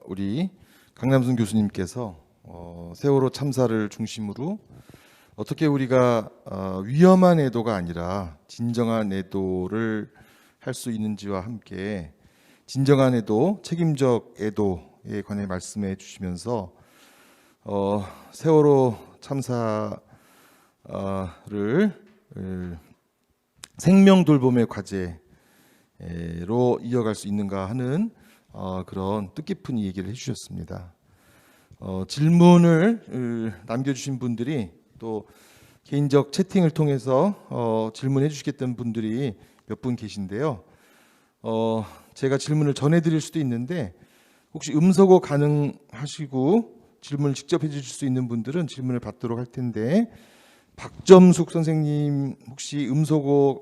우리 강남순 교수님께서 세월호 참사를 중심으로 어떻게 우리가 위험한 애도가 아니라 진정한 애도를 할 수 있는지와 함께 진정한 애도, 책임적 애도에 관해 말씀해 주시면서 세월호 참사를 생명 돌봄의 과제로 이어갈 수 있는가 하는 그런 뜻깊은 얘기를 해주셨습니다. 질문을 남겨주신 분들이 또 개인적 채팅을 통해서 질문해 주시겠다는 분들이 몇 분 계신데요. 제가 질문을 전해드릴 수도 있는데 혹시 음소거 가능하시고 질문을 직접 해주실 수 있는 분들은 질문을 받도록 할 텐데, 박점숙 선생님 혹시 음소거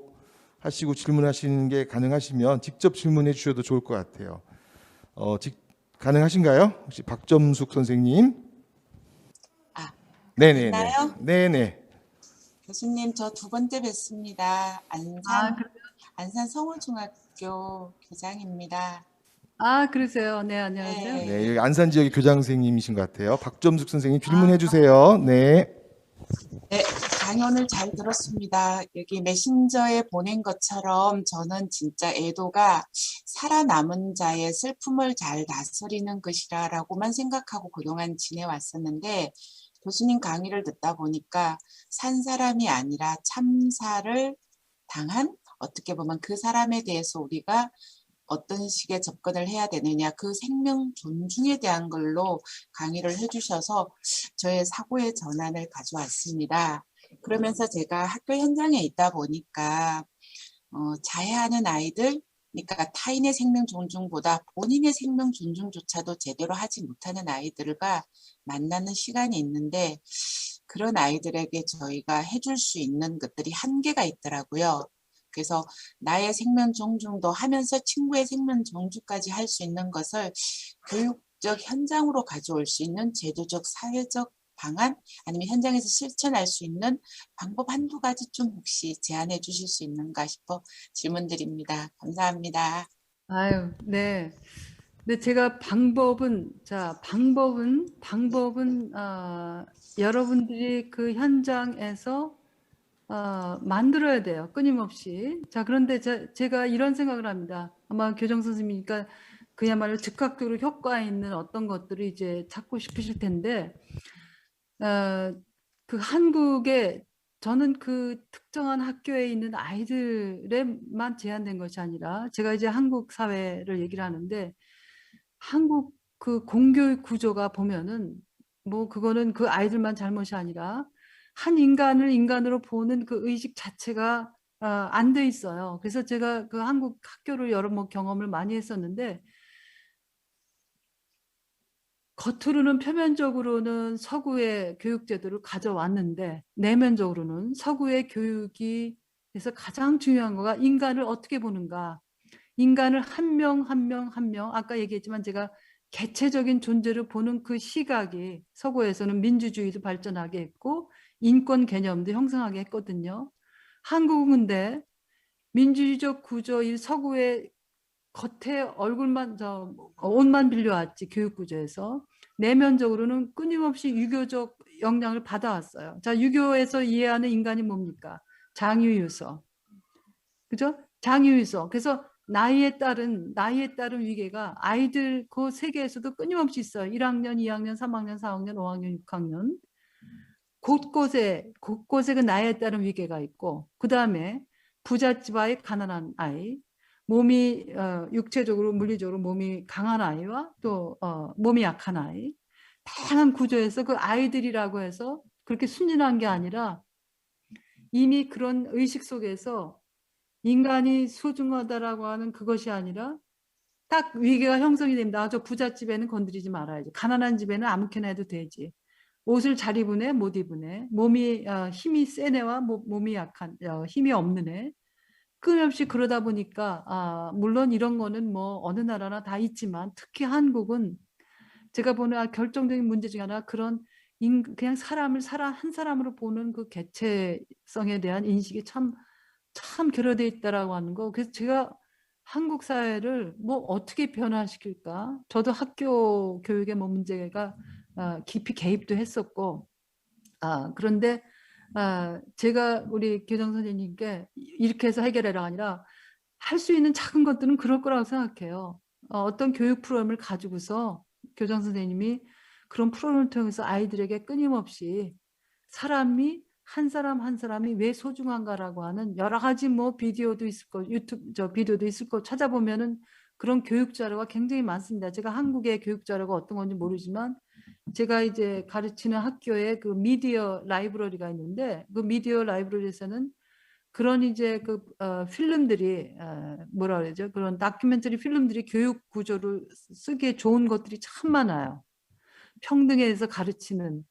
하시고 질문하시는 게 가능하시면 직접 질문해 주셔도 좋을 것 같아요. 가능하신가요? 혹시 박점숙 선생님? 네네네. 됐나요? 네네. 교수님, 저 두 번째 뵙습니다. 아, 안산 성울중학교 교장입니다. 그러세요. 네, 안녕하세요. 네. 네, 여기 안산 지역의 교장 선생님이신 것 같아요. 박점숙 선생님 질문해 주세요. 네. 네, 강연을 잘 들었습니다. 여기 메신저에 보낸 것처럼 저는 진짜 애도가 살아남은 자의 슬픔을 잘 다스리는 것이라고만 생각하고 그동안 지내왔었는데, 교수님 강의를 듣다 보니까 산 사람이 아니라 참사를 당한, 어떻게 보면 그 사람에 대해서 우리가 어떤 식의 접근을 해야 되느냐, 그 생명 존중에 대한 걸로 강의를 해주셔서 저의 사고의 전환을 가져왔습니다. 그러면서 제가 학교 현장에 있다 보니까 자해하는 아이들, 그러니까 타인의 생명 존중보다 본인의 생명 존중조차도 제대로 하지 못하는 아이들과 만나는 시간이 있는데, 그런 아이들에게 저희가 해줄 수 있는 것들이 한계가 있더라고요. 그래서 나의 생명 존중도 하면서 친구의 생명 존중까지 할 수 있는 것을 교육적 현장으로 가져올 수 있는 제도적, 사회적 방안, 아니면 현장에서 실천할 수 있는 방법 한두 가지 좀 혹시 제안해 주실 수 있는가 싶어 질문드립니다. 감사합니다. 아유, 네. 근데 제가 방법은 여러분들이 그 현장에서 만들어야 돼요. 끊임없이. 자, 그런데 제가 이런 생각을 합니다. 아마 교정 선생님이니까 그야말로 즉각적으로 효과 있는 어떤 것들을 이제 찾고 싶으실 텐데, 그 한국에 저는 그 특정한 학교에 있는 아이들에만 제한된 것이 아니라, 제가 이제 한국 사회를 얘기를 하는데, 한국 그 공교육 구조가 보면은 뭐 그거는 그 아이들만 잘못이 아니라 한 인간을 인간으로 보는 그 의식 자체가 안 돼 있어요. 그래서 제가 그 한국 학교를 여러 번 경험을 많이 했었는데, 겉으로는 표면적으로는 서구의 교육 제도를 가져왔는데 내면적으로는 서구의 교육이, 그래서 가장 중요한 거가 인간을 어떻게 보는가, 인간을 한 명 한 명 한 명, 아까 얘기했지만 제가 개체적인 존재를 보는 그 시각이 서구에서는 민주주의도 발전하게 했고 인권 개념도 형성하게 했거든요. 한국은 근데 민주주의적 구조, 이 서구의 겉에 얼굴만 옷만 빌려왔지, 교육구조에서 내면적으로는 끊임없이 유교적 영향을 받아왔어요. 자, 유교에서 이해하는 인간이 뭡니까? 장유유서, 그죠? 장유유서. 그래서 나이에 따른 위계가 아이들 그 세계에서도 끊임없이 있어요. 1학년, 2학년, 3학년, 4학년, 5학년, 6학년 곳곳에 그 나이에 따른 위계가 있고, 그 다음에 부잣집아이 가난한 아이, 몸이 육체적으로 물리적으로 몸이 강한 아이와 또 몸이 약한 아이, 다양한 구조에서 그 아이들이라고 해서 그렇게 순진한 게 아니라 이미 그런 의식 속에서 인간이 소중하다라고 하는 그것이 아니라 딱 위계가 형성이 됩니다. 저 부잣집에는 건드리지 말아야지. 가난한 집에는 아무렇게나 해도 되지. 옷을 잘 입은 애, 못 입은 애, 몸이 힘이 센 애와 몸이 약한, 힘이 없는 애. 끊임없이 그러다 보니까 물론 이런 거는 뭐 어느 나라나 다 있지만 특히 한국은 제가 보는 결정적인 문제 중에 하나, 그런 그냥 한 사람으로 보는 그 개체성에 대한 인식이 참 결여돼 있다라고 하는 거. 그래서 제가 한국 사회를 뭐 어떻게 변화시킬까? 저도 학교 교육에 뭐 문제가 깊이 개입도 했었고, 그런데 제가 우리 교장 선생님께 이렇게 해서 해결해라 아니라 할 수 있는 작은 것들은 그럴 거라고 생각해요. 어떤 교육 프로그램을 가지고서 교장 선생님이 그런 프로그램을 통해서 아이들에게 끊임없이 사람이 한 사람 한 사람이 왜 소중한가라고 하는 여러 가지 뭐 비디오도 있을 거, 유튜브 비디오도 있을 거 찾아보면은 그런 교육 자료가 굉장히 많습니다. 제가 한국의 교육 자료가 어떤 건지 모르지만 제가 이제 가르치는 학교에 그 미디어 라이브러리가 있는데 그 미디어 라이브러리에서는 그런 이제 그 필름들이 뭐라 그러죠? 그런 다큐멘터리 필름들이 교육 구조를 쓰기에 좋은 것들이 참 많아요. 평등에 대해서 가르치는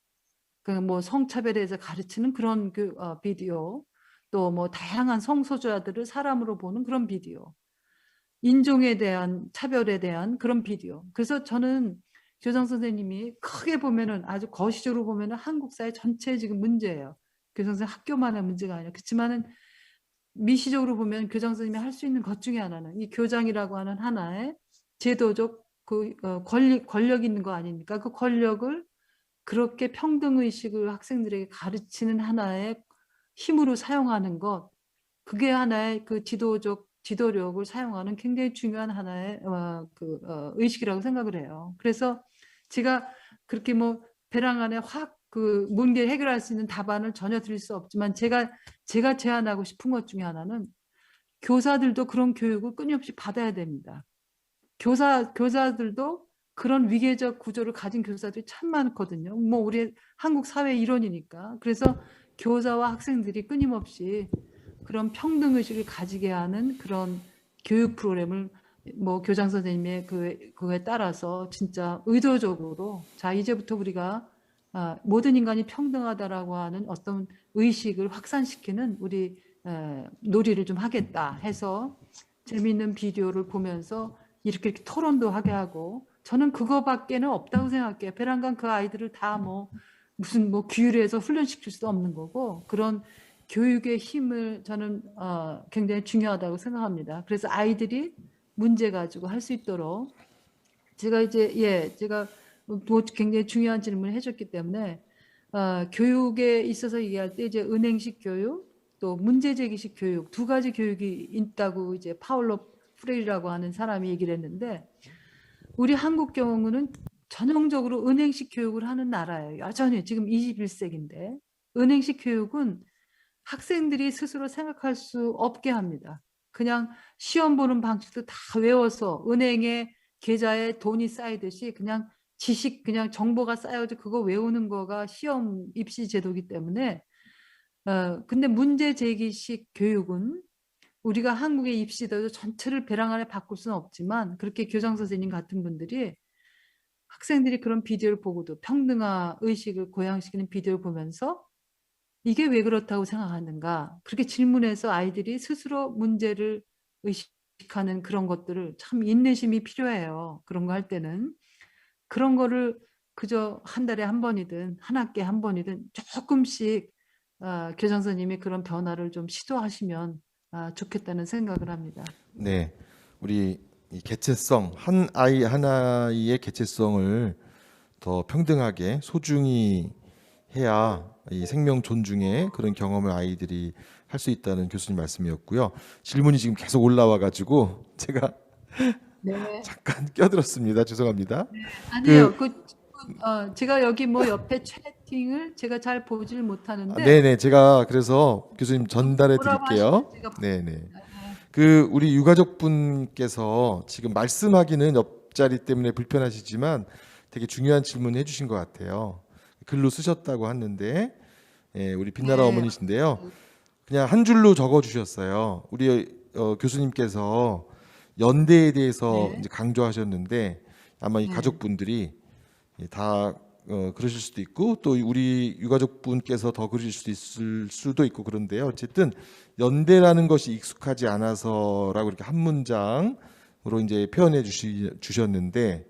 그 뭐 성차별에 대해서 가르치는 그런 그 비디오, 또 뭐 다양한 성소수자들을 사람으로 보는 그런 비디오, 인종에 대한 차별에 대한 그런 비디오. 그래서 저는 교장 선생님이 크게 보면은 아주 거시적으로 보면은 한국 사회 전체의 지금 문제예요. 교장 선생님 학교만의 문제가 아니라 그렇지만은 미시적으로 보면 교장 선생님이 할 수 있는 것 중에 하나는 이 교장이라고 하는 하나의 제도적 그 권력 있는 거 아닙니까? 그 권력을 그렇게 평등의식을 학생들에게 가르치는 하나의 힘으로 사용하는 것, 그게 하나의 그 지도력을 사용하는 굉장히 중요한 하나의 의식이라고 생각을 해요. 그래서 제가 그렇게 뭐 배랑 안에 확 그 문제 해결할 수 있는 답안을 전혀 드릴 수 없지만 제가 제안하고 싶은 것 중에 하나는 교사들도 그런 교육을 끊임없이 받아야 됩니다. 교사들도 그런 위계적 구조를 가진 교사들이 참 많거든요. 뭐 우리 한국 사회 일원이니까. 그래서 교사와 학생들이 끊임없이 그런 평등의식을 가지게 하는 그런 교육 프로그램을 뭐 교장 선생님의 그거에 따라서 진짜 의도적으로 자 이제부터 우리가 모든 인간이 평등하다라고 하는 어떤 의식을 확산시키는 우리 놀이를 좀 하겠다 해서 재미있는 비디오를 보면서 이렇게 토론도 하게 하고 저는 그거밖에는 없다고 생각해요. 배란간 그 아이들을 다 뭐 무슨 뭐 규율해서 훈련시킬 수도 없는 거고 그런 교육의 힘을 저는 굉장히 중요하다고 생각합니다. 그래서 아이들이 문제 가지고 할 수 있도록 제가 뭐 굉장히 중요한 질문을 해줬기 때문에 교육에 있어서 얘기할 때 이제 은행식 교육 또 문제제기식 교육 두 가지 교육이 있다고 이제 파울로 프레이라고 하는 사람이 얘기를 했는데 우리 한국 경우는 전형적으로 은행식 교육을 하는 나라예요. 여전히 지금 21세기인데 은행식 교육은 학생들이 스스로 생각할 수 없게 합니다. 그냥 시험 보는 방식도 다 외워서 은행에 계좌에 돈이 쌓이듯이 그냥 지식 그냥 정보가 쌓여서 그거 외우는 거가 시험 입시 제도이기 때문에 근데 문제 제기식 교육은 우리가 한국의 입시도 전체를 배랑 아래 바꿀 수는 없지만 그렇게 교장 선생님 같은 분들이 학생들이 그런 비디오를 보고도 평등화 의식을 고양시키는 비디오를 보면서 이게 왜 그렇다고 생각하는가 그렇게 질문해서 아이들이 스스로 문제를 의식하는 그런 것들을 참 인내심이 필요해요. 그런 거 할 때는 그런 거를 그저 한 달에 한 번이든 한 학기에 한 번이든 조금씩 교장 선생님이 그런 변화를 좀 시도하시면 좋겠다는 생각을 합니다. 네, 우리 이 개체성 한 아이 하나의 개체성을 더 평등하게 소중히 해야 이 생명 존중의 그런 경험을 아이들이 할 수 있다는 교수님 말씀이었고요. 질문이 지금 계속 올라와 가지고 제가 네. 잠깐 껴들었습니다. 죄송합니다. 아니에요. 제가 여기 뭐 옆에 채팅을 제가 잘 보질 못하는데 네네, 제가 그래서 교수님 전달해 뭐라고 드릴게요. 하시면 제가 네네. 그 우리 유가족 분께서 지금 말씀하기는 옆자리 때문에 불편하시지만 되게 중요한 질문 해주신 것 같아요. 글로 쓰셨다고 하는데 우리 빛나라 네. 어머니신데요. 그냥 한 줄로 적어 주셨어요. 우리 교수님께서 연대에 대해서 네. 이제 강조하셨는데 아마 이 네. 가족분들이 다 그러실 수도 있고 또 우리 유가족분께서 더 그러실 수도 있을 수도 있고 그런데요. 어쨌든 연대라는 것이 익숙하지 않아서라고 이렇게 한 문장으로 이제 표현해 주셨는데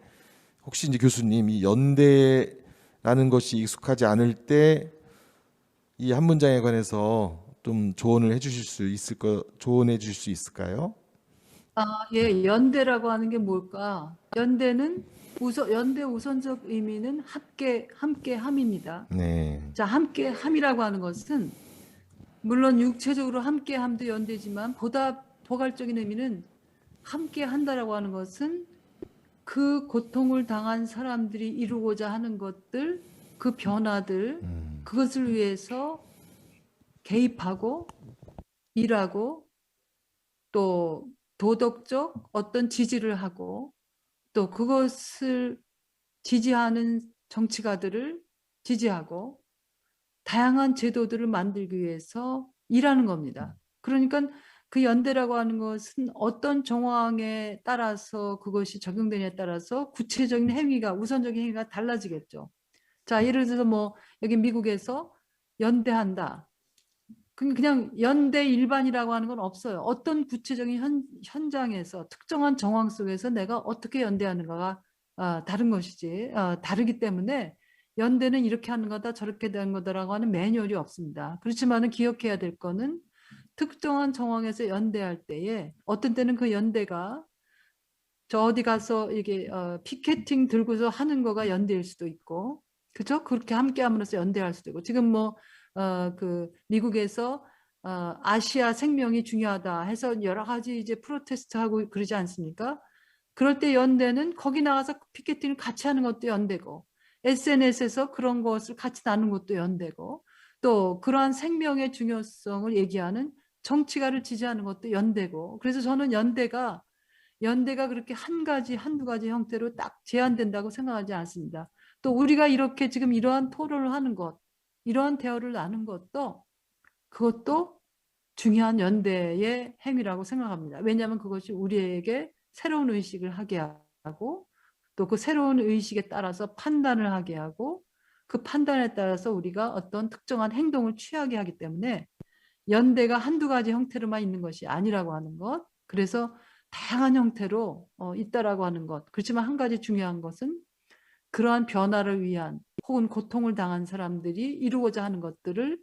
혹시 이제 교수님 이 연대라는 것이 익숙하지 않을 때 이 한 문장에 관해서 좀 조언해 주실 수 있을까요? 예, 연대라고 하는 게 뭘까? 연대는 연대 우선적 의미는 함께함입니다. 네. 자, 함께함이라고 하는 것은 물론 육체적으로 함께함도 연대지만 보다 포괄적인 의미는 함께한다라고 하는 것은 그 고통을 당한 사람들이 이루고자 하는 것들, 그 변화들, 그것을 위해서 개입하고 일하고 또 도덕적 어떤 지지를 하고 또 그것을 지지하는 정치가들을 지지하고 다양한 제도들을 만들기 위해서 일하는 겁니다. 그러니까 그 연대라고 하는 것은 어떤 정황에 따라서 그것이 적용되냐에 따라서 구체적인 행위가 우선적인 행위가 달라지겠죠. 자, 예를 들어서 뭐 여기 미국에서 연대한다. 그냥 연대 일반이라고 하는 건 없어요. 어떤 구체적인 현장에서 특정한 정황 속에서 내가 어떻게 연대하는가가 다른 것이지. 다르기 때문에 연대는 이렇게 하는 거다 저렇게 되는 거다라고 하는 매뉴얼이 없습니다. 그렇지만은 기억해야 될 거는 특정한 정황에서 연대할 때에 어떤 때는 그 연대가 저 어디 가서 이게 피켓팅 들고서 하는 거가 연대일 수도 있고, 그죠? 그렇게 함께함으로써 연대할 수도 있고, 지금 뭐 그 미국에서 아시아 생명이 중요하다 해서 여러 가지 이제 프로테스트하고 그러지 않습니까? 그럴 때 연대는 거기 나가서 피켓팅을 같이 하는 것도 연대고, SNS에서 그런 것을 같이 나누는 것도 연대고, 또 그러한 생명의 중요성을 얘기하는 정치가를 지지하는 것도 연대고, 그래서 저는 연대가 그렇게 한두 가지 형태로 딱 제한된다고 생각하지 않습니다. 또 우리가 이렇게 지금 이러한 토론을 하는 것, 이러한 대화를 나눈 것도 그것도 중요한 연대의 행위라고 생각합니다. 왜냐하면 그것이 우리에게 새로운 의식을 하게 하고 또 그 새로운 의식에 따라서 판단을 하게 하고 그 판단에 따라서 우리가 어떤 특정한 행동을 취하게 하기 때문에 연대가 한두 가지 형태로만 있는 것이 아니라고 하는 것. 그래서 다양한 형태로 있다라고 하는 것. 그렇지만 한 가지 중요한 것은 그러한 변화를 위한 혹은 고통을 당한 사람들이 이루고자 하는 것들을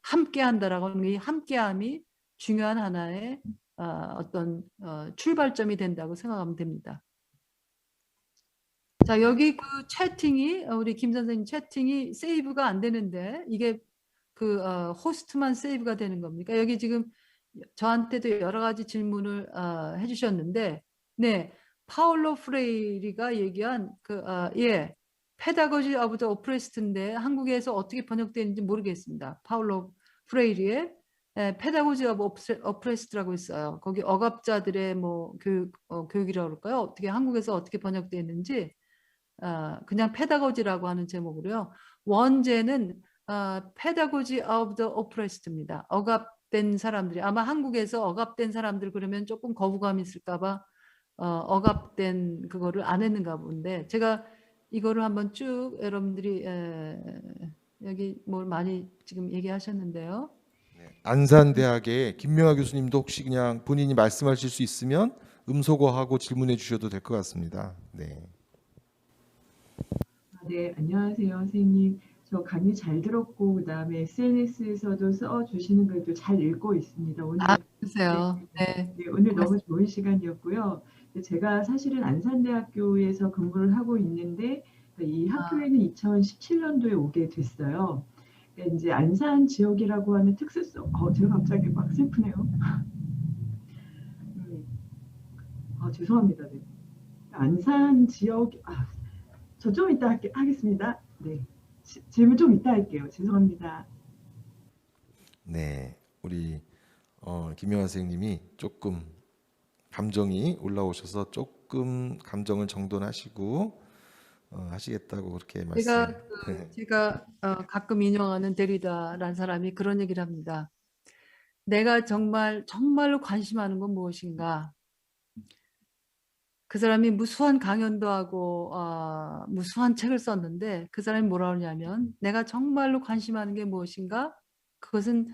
함께 한다라고 하는 이 함께함이 중요한 하나의 어떤 출발점이 된다고 생각하면 됩니다. 자, 여기 그 채팅이 우리 김 선생님 채팅이 세이브가 안 되는데 이게 그 호스트만 세이브가 되는 겁니까? 여기 지금 저한테도 여러 가지 질문을 해주셨는데, 네, 파울로 프레이리가 얘기한 예, 페다고지 오브 더 오프레스트인데 한국에서 어떻게 번역되는지 모르겠습니다. 파울로 프레이리의 페다고지 오브 오프레스트라고 있어요. 거기 억압자들의 뭐 교육이라고 그럴까요? 어떻게 한국에서 어떻게 번역되는지 그냥 페다고지라고 하는 제목으로요. 원제는 페다고지 오브 더 오프레스트입니다. 억압된 사람들이 아마 한국에서 억압된 사람들 그러면 조금 거부감이 있을까봐 억압된 그거를 안 했는가 본데 제가 이거를 한번 쭉 여러분들이 여기 뭘 많이 지금 얘기하셨는데요. 안산대학의 김명하 교수님도 혹시 그냥 본인이 말씀하실 수 있으면 음소거하고 질문해 주셔도 될 것 같습니다. 네. 네, 안녕하세요, 선생님. 저 강의 잘 들었고, 그다음에 SNS에서도 써주시는 글도 잘 읽고 있습니다. 오늘, 보세요. 네. 네, 오늘 너무 좋은 시간이었고요. 제가 사실은 안산대학교에서 근무를 하고 있는데, 이 학교에는 2017년도에 오게 됐어요. 이제 안산 지역이라고 하는 특수성, 제가 갑자기 막 슬프네요. 죄송합니다. 네. 안산 지역, 저 좀 이따 하겠습니다. 네. 질문 좀 이따 할게요. 죄송합니다. 네, 우리 김명하 선생님이 조금 감정이 올라오셔서 조금 감정을 정돈하시고 하시겠다고 그렇게 말씀. 제가 가끔 인용하는 데리다라는 사람이 그런 얘기를 합니다. 내가 정말로 관심하는 건 무엇인가? 그 사람이 무수한 강연도 하고 무수한 책을 썼는데 그 사람이 뭐라 그러냐면 내가 정말로 관심하는 게 무엇인가? 그것은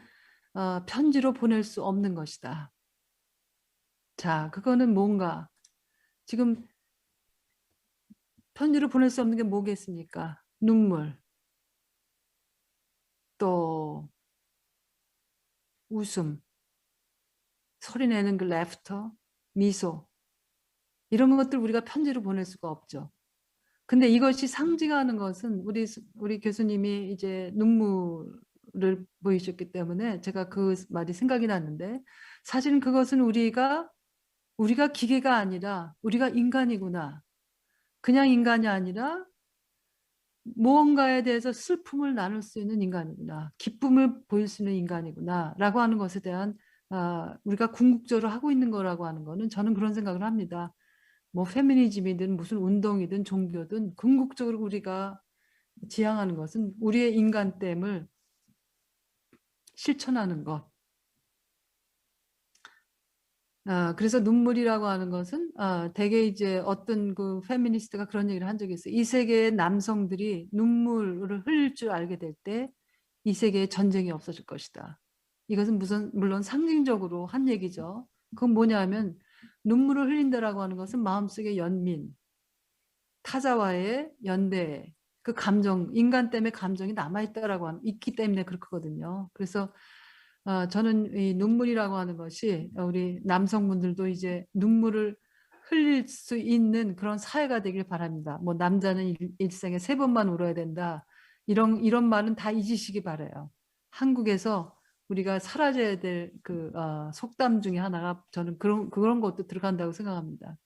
편지로 보낼 수 없는 것이다. 자, 그거는 뭔가? 지금 편지로 보낼 수 없는 게 뭐겠습니까? 눈물, 또 웃음, 소리내는 그 laughter, 미소 이런 것들 우리가 편지로 보낼 수가 없죠. 근데 이것이 상징하는 것은 우리 교수님이 이제 눈물을 보이셨기 때문에 제가 그 말이 생각이 났는데 사실은 그것은 우리가 기계가 아니라 우리가 인간이구나. 그냥 인간이 아니라 무언가에 대해서 슬픔을 나눌 수 있는 인간이구나. 기쁨을 보일 수 있는 인간이구나. 라고 하는 것에 대한 우리가 궁극적으로 하고 있는 거라고 하는 거는 저는 그런 생각을 합니다. 뭐 페미니즘이든 무슨 운동이든 종교든 궁극적으로 우리가 지향하는 것은 우리의 인간됨을 실천하는 것. 그래서 눈물이라고 하는 것은 대개 이제 어떤 그 페미니스트가 그런 얘기를 한 적이 있어요. 이 세계의 남성들이 눈물을 흘릴 줄 알게 될 때 이 세계에 전쟁이 없어질 것이다. 이것은 물론 상징적으로 한 얘기죠. 그건 뭐냐면 눈물을 흘린다라고 하는 것은 마음속의 연민, 타자와의 연대, 그 감정, 인간 때문에 감정이 남아있다라고 있기 때문에 그렇거든요. 그래서 저는 이 눈물이라고 하는 것이 우리 남성분들도 이제 눈물을 흘릴 수 있는 그런 사회가 되길 바랍니다. 뭐 남자는 일생에 3번만 울어야 된다. 이런 말은 다 잊으시기 바라요. 한국에서 우리가 사라져야 될 그 속담 중에 하나가 저는 그런 것도 들어간다고 생각합니다.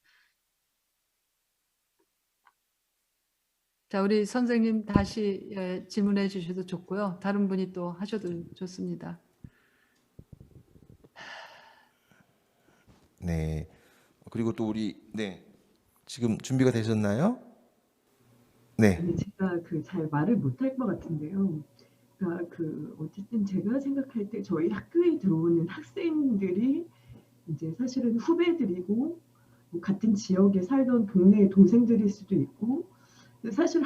자, 우리 선생님 다시 질문해 주셔도 좋고요. 다른 분이 또 하셔도 좋습니다. 네. 그리고 또 우리 지금 준비가 되셨나요? 네. 아니, 제가 잘 말을 못할 것 같은데요. 그러니까 어쨌든 제가 생각할 때 저희 학교에 들어오는 학생들이 이제 사실은 후배들이고 뭐 같은 지역에 살던 동네 동생들일 수도 있고 사실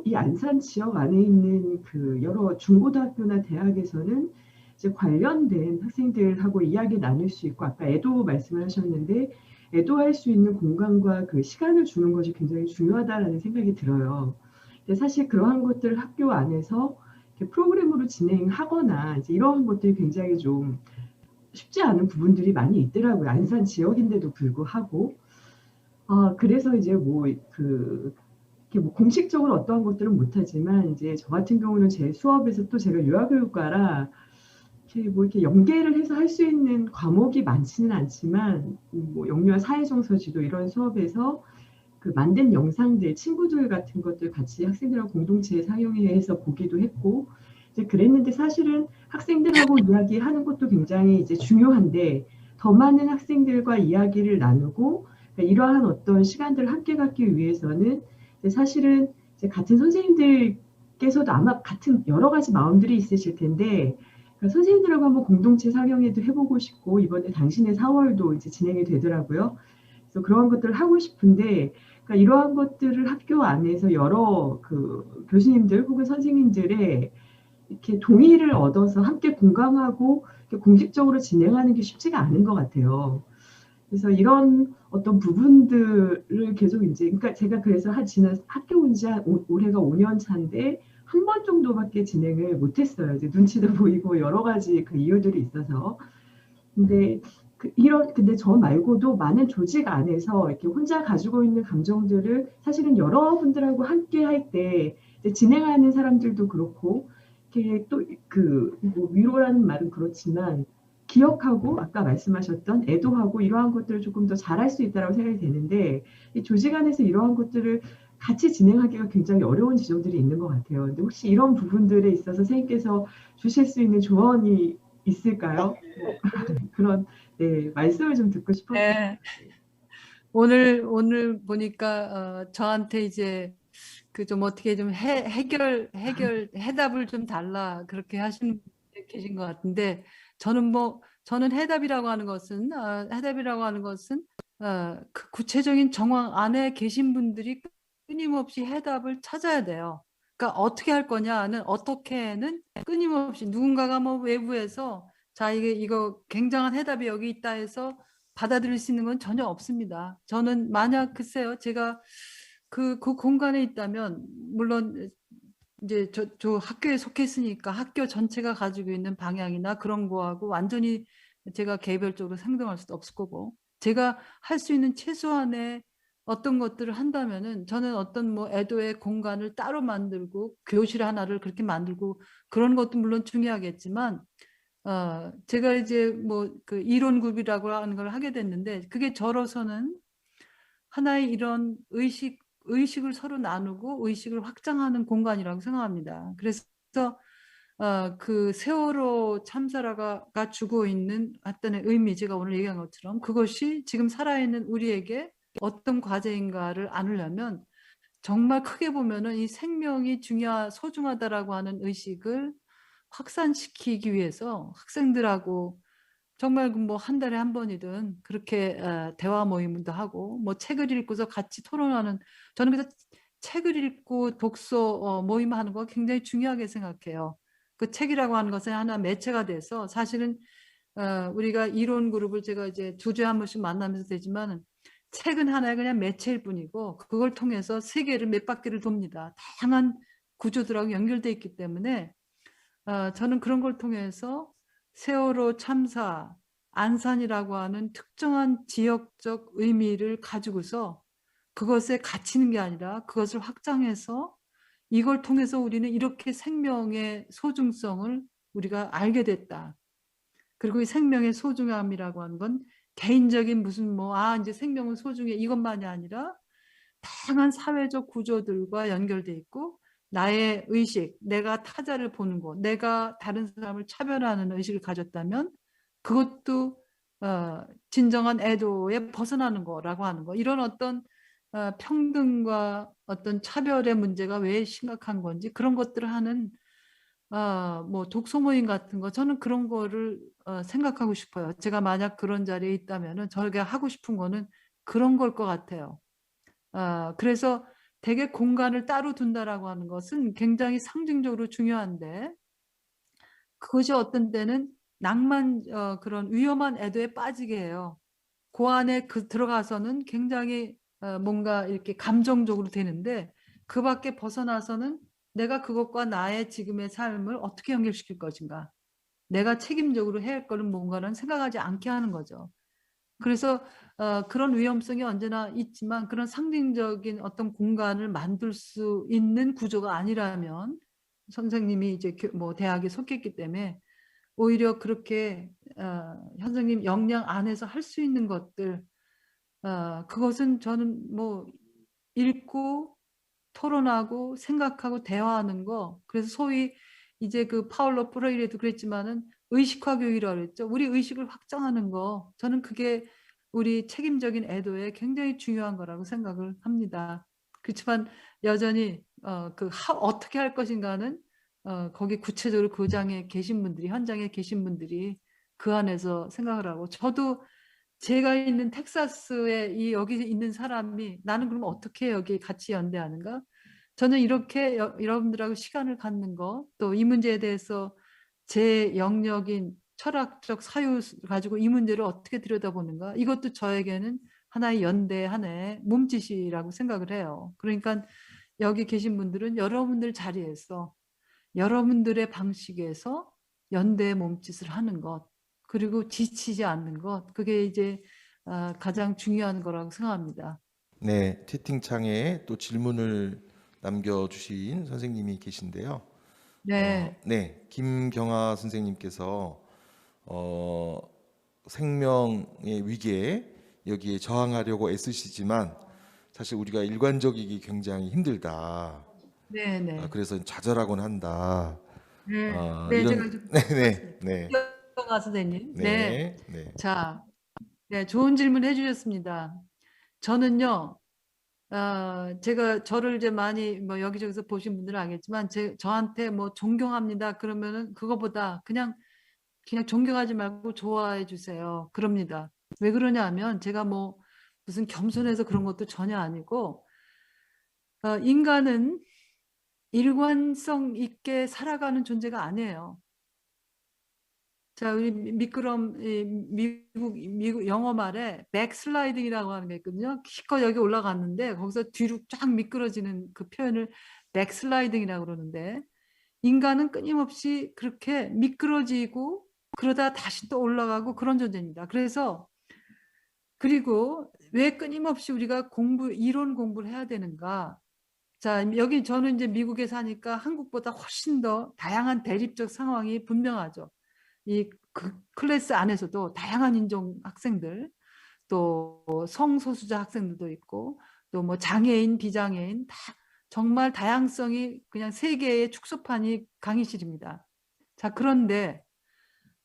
이 안산 지역 안에 있는 여러 중고등학교나 대학에서는 이제 관련된 학생들하고 이야기 나눌 수 있고 아까 애도 말씀을 하셨는데 애도할 수 있는 공간과 시간을 주는 것이 굉장히 중요하다라는 생각이 들어요. 근데 사실 그러한 것들을 학교 안에서 프로그램으로 진행하거나 이제 이러한 것들이 굉장히 좀 쉽지 않은 부분들이 많이 있더라고요. 안산 지역인데도 불구하고. 그래서 이제 이렇게 뭐 공식적으로 어떠한 것들은 못하지만 이제 저 같은 경우는 제 수업에서 또 제가 유아교육과라 이렇게 연계를 해서 할 수 있는 과목이 많지는 않지만 뭐 영유아 사회정서지도 이런 수업에서 만든 영상들 친구들 같은 것들 같이 학생들하고 공동체에 사용해서 보기도 했고 이제 그랬는데 사실은 학생들하고 이야기하는 것도 굉장히 이제 중요한데 더 많은 학생들과 이야기를 나누고 이러한 어떤 시간들을 함께 갖기 위해서는 사실은 이제 같은 선생님들께서도 아마 같은 여러 가지 마음들이 있으실 텐데 선생님들하고 한번 공동체 상영회도 해보고 싶고 이번에 당신의 4월도 이제 진행이 되더라고요. 그래서 그런 것들을 하고 싶은데 이러한 것들을 학교 안에서 여러 교수님들 혹은 선생님들의 이렇게 동의를 얻어서 함께 공감하고 공식적으로 진행하는 게 쉽지가 않은 것 같아요. 그래서 이런 어떤 부분들을 계속 이제 그러니까 제가 그래서 지난 학교 온 지 올해가 5년 차인데 한 번 정도밖에 진행을 못했어요. 이제 눈치도 보이고 여러 가지 이유들이 있어서. 근데 근데 저 말고도 많은 조직 안에서 이렇게 혼자 가지고 있는 감정들을 사실은 여러분들하고 함께 할 때 진행하는 사람들도 그렇고 이렇게 또 뭐 위로라는 말은 그렇지만 기억하고 아까 말씀하셨던 애도하고 이러한 것들을 조금 더 잘할 수 있다고 생각이 되는데 이 조직 안에서 이러한 것들을 같이 진행하기가 굉장히 어려운 지점들이 있는 것 같아요. 근데 혹시 이런 부분들에 있어서 선생님께서 주실 수 있는 조언이 있을까요? 그런 말씀을 좀 듣고 싶었어요. 네. 오늘 보니까 저한테 이제 좀 어떻게 좀 해답을 좀 달라 그렇게 하시는 분이 계신 것 같은데 저는 해답이라고 하는 것은 그 구체적인 정황 안에 계신 분들이 끊임없이 해답을 찾아야 돼요. 그러니까 어떻게 할 거냐는 어떻게는 끊임없이 누군가가 뭐 외부에서 자 이거 굉장한 해답이 여기 있다 해서 받아들일 수 있는 건 전혀 없습니다. 저는 만약 글쎄요 제가 그 공간에 있다면 물론 이제 저 학교에 속했으니까 학교 전체가 가지고 있는 방향이나 그런 거하고 완전히 제가 개별적으로 상담할 수도 없을 거고 제가 할 수 있는 최소한의 어떤 것들을 한다면은 저는 어떤 뭐 애도의 공간을 따로 만들고 교실 하나를 그렇게 만들고 그런 것도 물론 중요하겠지만 제가 이제 뭐 그 이론급이라고 하는 걸 하게 됐는데 그게 저로서는 하나의 이런 의식을 서로 나누고 의식을 확장하는 공간이라고 생각합니다. 그래서 그 세월호 참사가 주고 있는 어떤 의미, 제가 오늘 얘기한 것처럼 그것이 지금 살아있는 우리에게 어떤 과제인가를 안으려면 정말 크게 보면은 이 생명이 소중하다라고 하는 의식을 확산시키기 위해서 학생들하고 정말 뭐 한 달에 한 번이든 그렇게 대화 모임도 하고 뭐 책을 읽고서 같이 토론하는, 저는 그래서 책을 읽고 독서 모임하는 거 굉장히 중요하게 생각해요. 그 책이라고 하는 것은 하나 매체가 돼서 사실은 우리가 이론 그룹을 제가 이제 2주에 한 번씩 만나면서 되지만 책은 하나의 그냥 매체일 뿐이고 그걸 통해서 세계를 몇 바퀴를 돕니다. 다양한 구조들하고 연결돼 있기 때문에 저는 그런 걸 통해서 세월호 참사, 안산이라고 하는 특정한 지역적 의미를 가지고서 그것에 갇히는 게 아니라 그것을 확장해서 이걸 통해서 우리는 이렇게 생명의 소중성을 우리가 알게 됐다. 그리고 이 생명의 소중함이라고 하는 건 개인적인 무슨 이제 생명은 소중해 이것만이 아니라 다양한 사회적 구조들과 연결돼 있고 나의 의식, 내가 타자를 보는 것, 내가 다른 사람을 차별하는 의식을 가졌다면 그것도 진정한 애도에 벗어나는 거라고 하는 거. 이런 어떤 평등과 어떤 차별의 문제가 왜 심각한 건지 그런 것들을 하는 뭐 독서 모임 같은 거, 저는 그런 거를 생각하고 싶어요. 제가 만약 그런 자리에 있다면은 저에게 하고 싶은 거는 그런 걸 것 같아요. 그래서 되게 공간을 따로 둔다라고 하는 것은 굉장히 상징적으로 중요한데 그것이 어떤 때는 그런 위험한 애도에 빠지게 해요. 그 안에 들어가서는 굉장히 뭔가 이렇게 감정적으로 되는데 그 밖에 벗어나서는 내가 그것과 나의 지금의 삶을 어떻게 연결시킬 것인가, 내가 책임적으로 해야 할 거는 뭔가는 생각하지 않게 하는 거죠. 그래서 그런 위험성이 언제나 있지만 그런 상징적인 어떤 공간을 만들 수 있는 구조가 아니라면, 선생님이 이제 뭐 대학에 속했기 때문에 오히려 그렇게 선생님 역량 안에서 할 수 있는 것들, 그것은 저는 뭐 읽고 토론하고 생각하고 대화하는 거, 그래서 소위 이제 그 파울로 프레이레도 그랬지만은 의식화 교육이라고 그랬죠. 우리 의식을 확장하는 거, 저는 그게 우리 책임적인 애도에 굉장히 중요한 거라고 생각을 합니다. 그렇지만 여전히 어떻게 할 것인가는 거기 구체적으로 그 장에 계신 분들이, 현장에 계신 분들이 그 안에서 생각을 하고, 저도 제가 있는 텍사스에 여기 있는 사람이 나는 그럼 어떻게 여기 같이 연대하는가? 저는 이렇게 여러분들하고 시간을 갖는 거, 또 이 문제에 대해서 제 영역인 철학적 사유를 가지고 이 문제를 어떻게 들여다보는가, 이것도 저에게는 하나의 연대, 하나의 몸짓이라고 생각을 해요. 그러니까 여기 계신 분들은 여러분들 자리에서 여러분들의 방식에서 연대의 몸짓을 하는 것, 그리고 지치지 않는 것, 그게 이제 가장 중요한 거라고 생각합니다. 네, 채팅창에 또 질문을 남겨주신 선생님이 계신데요. 네. 네, 김경아 선생님께서 생명의 위기에 여기에 저항하려고 애쓰시지만 사실 우리가 일관적이기 굉장히 힘들다. 네, 네. 그래서 좌절하곤 한다. 네, 네, 제가 좀 네, 네, 김경아 선생님. 네. 네, 네, 자, 네, 좋은 질문 해주셨습니다. 저는요, 제가 저를 이제 많이 뭐 여기저기서 보신 분들은 알겠지만 저한테 뭐 존경합니다 그러면은 그거보다 그냥 존경하지 말고 좋아해 주세요. 그럽니다. 왜 그러냐 하면 제가 뭐 무슨 겸손해서 그런 것도 전혀 아니고 인간은 일관성 있게 살아가는 존재가 아니에요. 자, 우리 미국 영어 말에 백슬라이딩이라고 하는 게 있거든요. 기껏 여기 올라갔는데 거기서 뒤로 쫙 미끄러지는 그 표현을 백슬라이딩이라고 그러는데, 인간은 끊임없이 그렇게 미끄러지고 그러다 다시 또 올라가고 그런 존재입니다. 그래서 그리고 왜 끊임없이 우리가 이론 공부를 해야 되는가? 자, 여기 저는 이제 미국에 사니까 한국보다 훨씬 더 다양한 대립적 상황이 분명하죠. 이 클래스 안에서도 다양한 인종 학생들, 또 성소수자 학생들도 있고, 또 뭐 장애인, 비장애인 다 정말 다양성이 그냥 세계의 축소판이 강의실입니다. 자, 그런데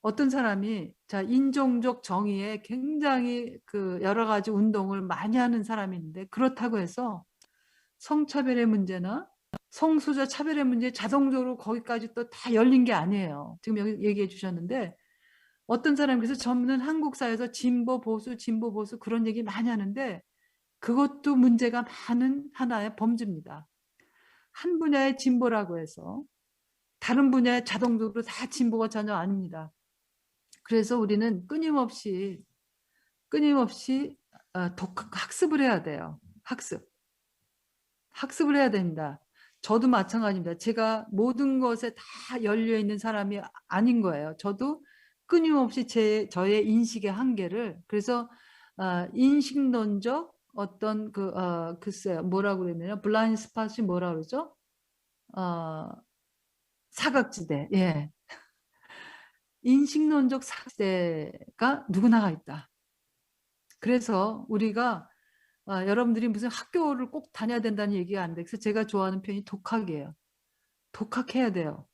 어떤 사람이 자 인종적 정의에 굉장히 그 여러 가지 운동을 많이 하는 사람이 있는데 그렇다고 해서 성차별의 문제나 성소수자 차별의 문제 자동적으로 거기까지 또 다 열린 게 아니에요. 지금 여기 얘기해 주셨는데 어떤 사람이 그래서 저는 한국 사회에서 진보 보수 그런 얘기 많이 하는데 그것도 문제가 많은 하나의 범주입니다. 한 분야의 진보라고 해서 다른 분야에 자동적으로 다 진보가 전혀 아닙니다. 그래서 우리는 끊임없이 학습을 해야 돼요. 학습을 해야 됩니다. 저도 마찬가지입니다. 제가 모든 것에 다 열려 있는 사람이 아닌 거예요. 저도 끊임없이 저의 인식의 한계를 그래서 인식론적 어떤 글쎄요 뭐라고 그러냐면 블라인드 스팟이 뭐라 그러죠? 사각지대. 예. 인식론적 사각지대가 누구나가 있다. 그래서 우리가 여러분들이 무슨 학교를 꼭 다녀야 된다는 얘기가 안 돼. 그래서 제가 좋아하는 표현이 독학이에요. 독학해야 돼요.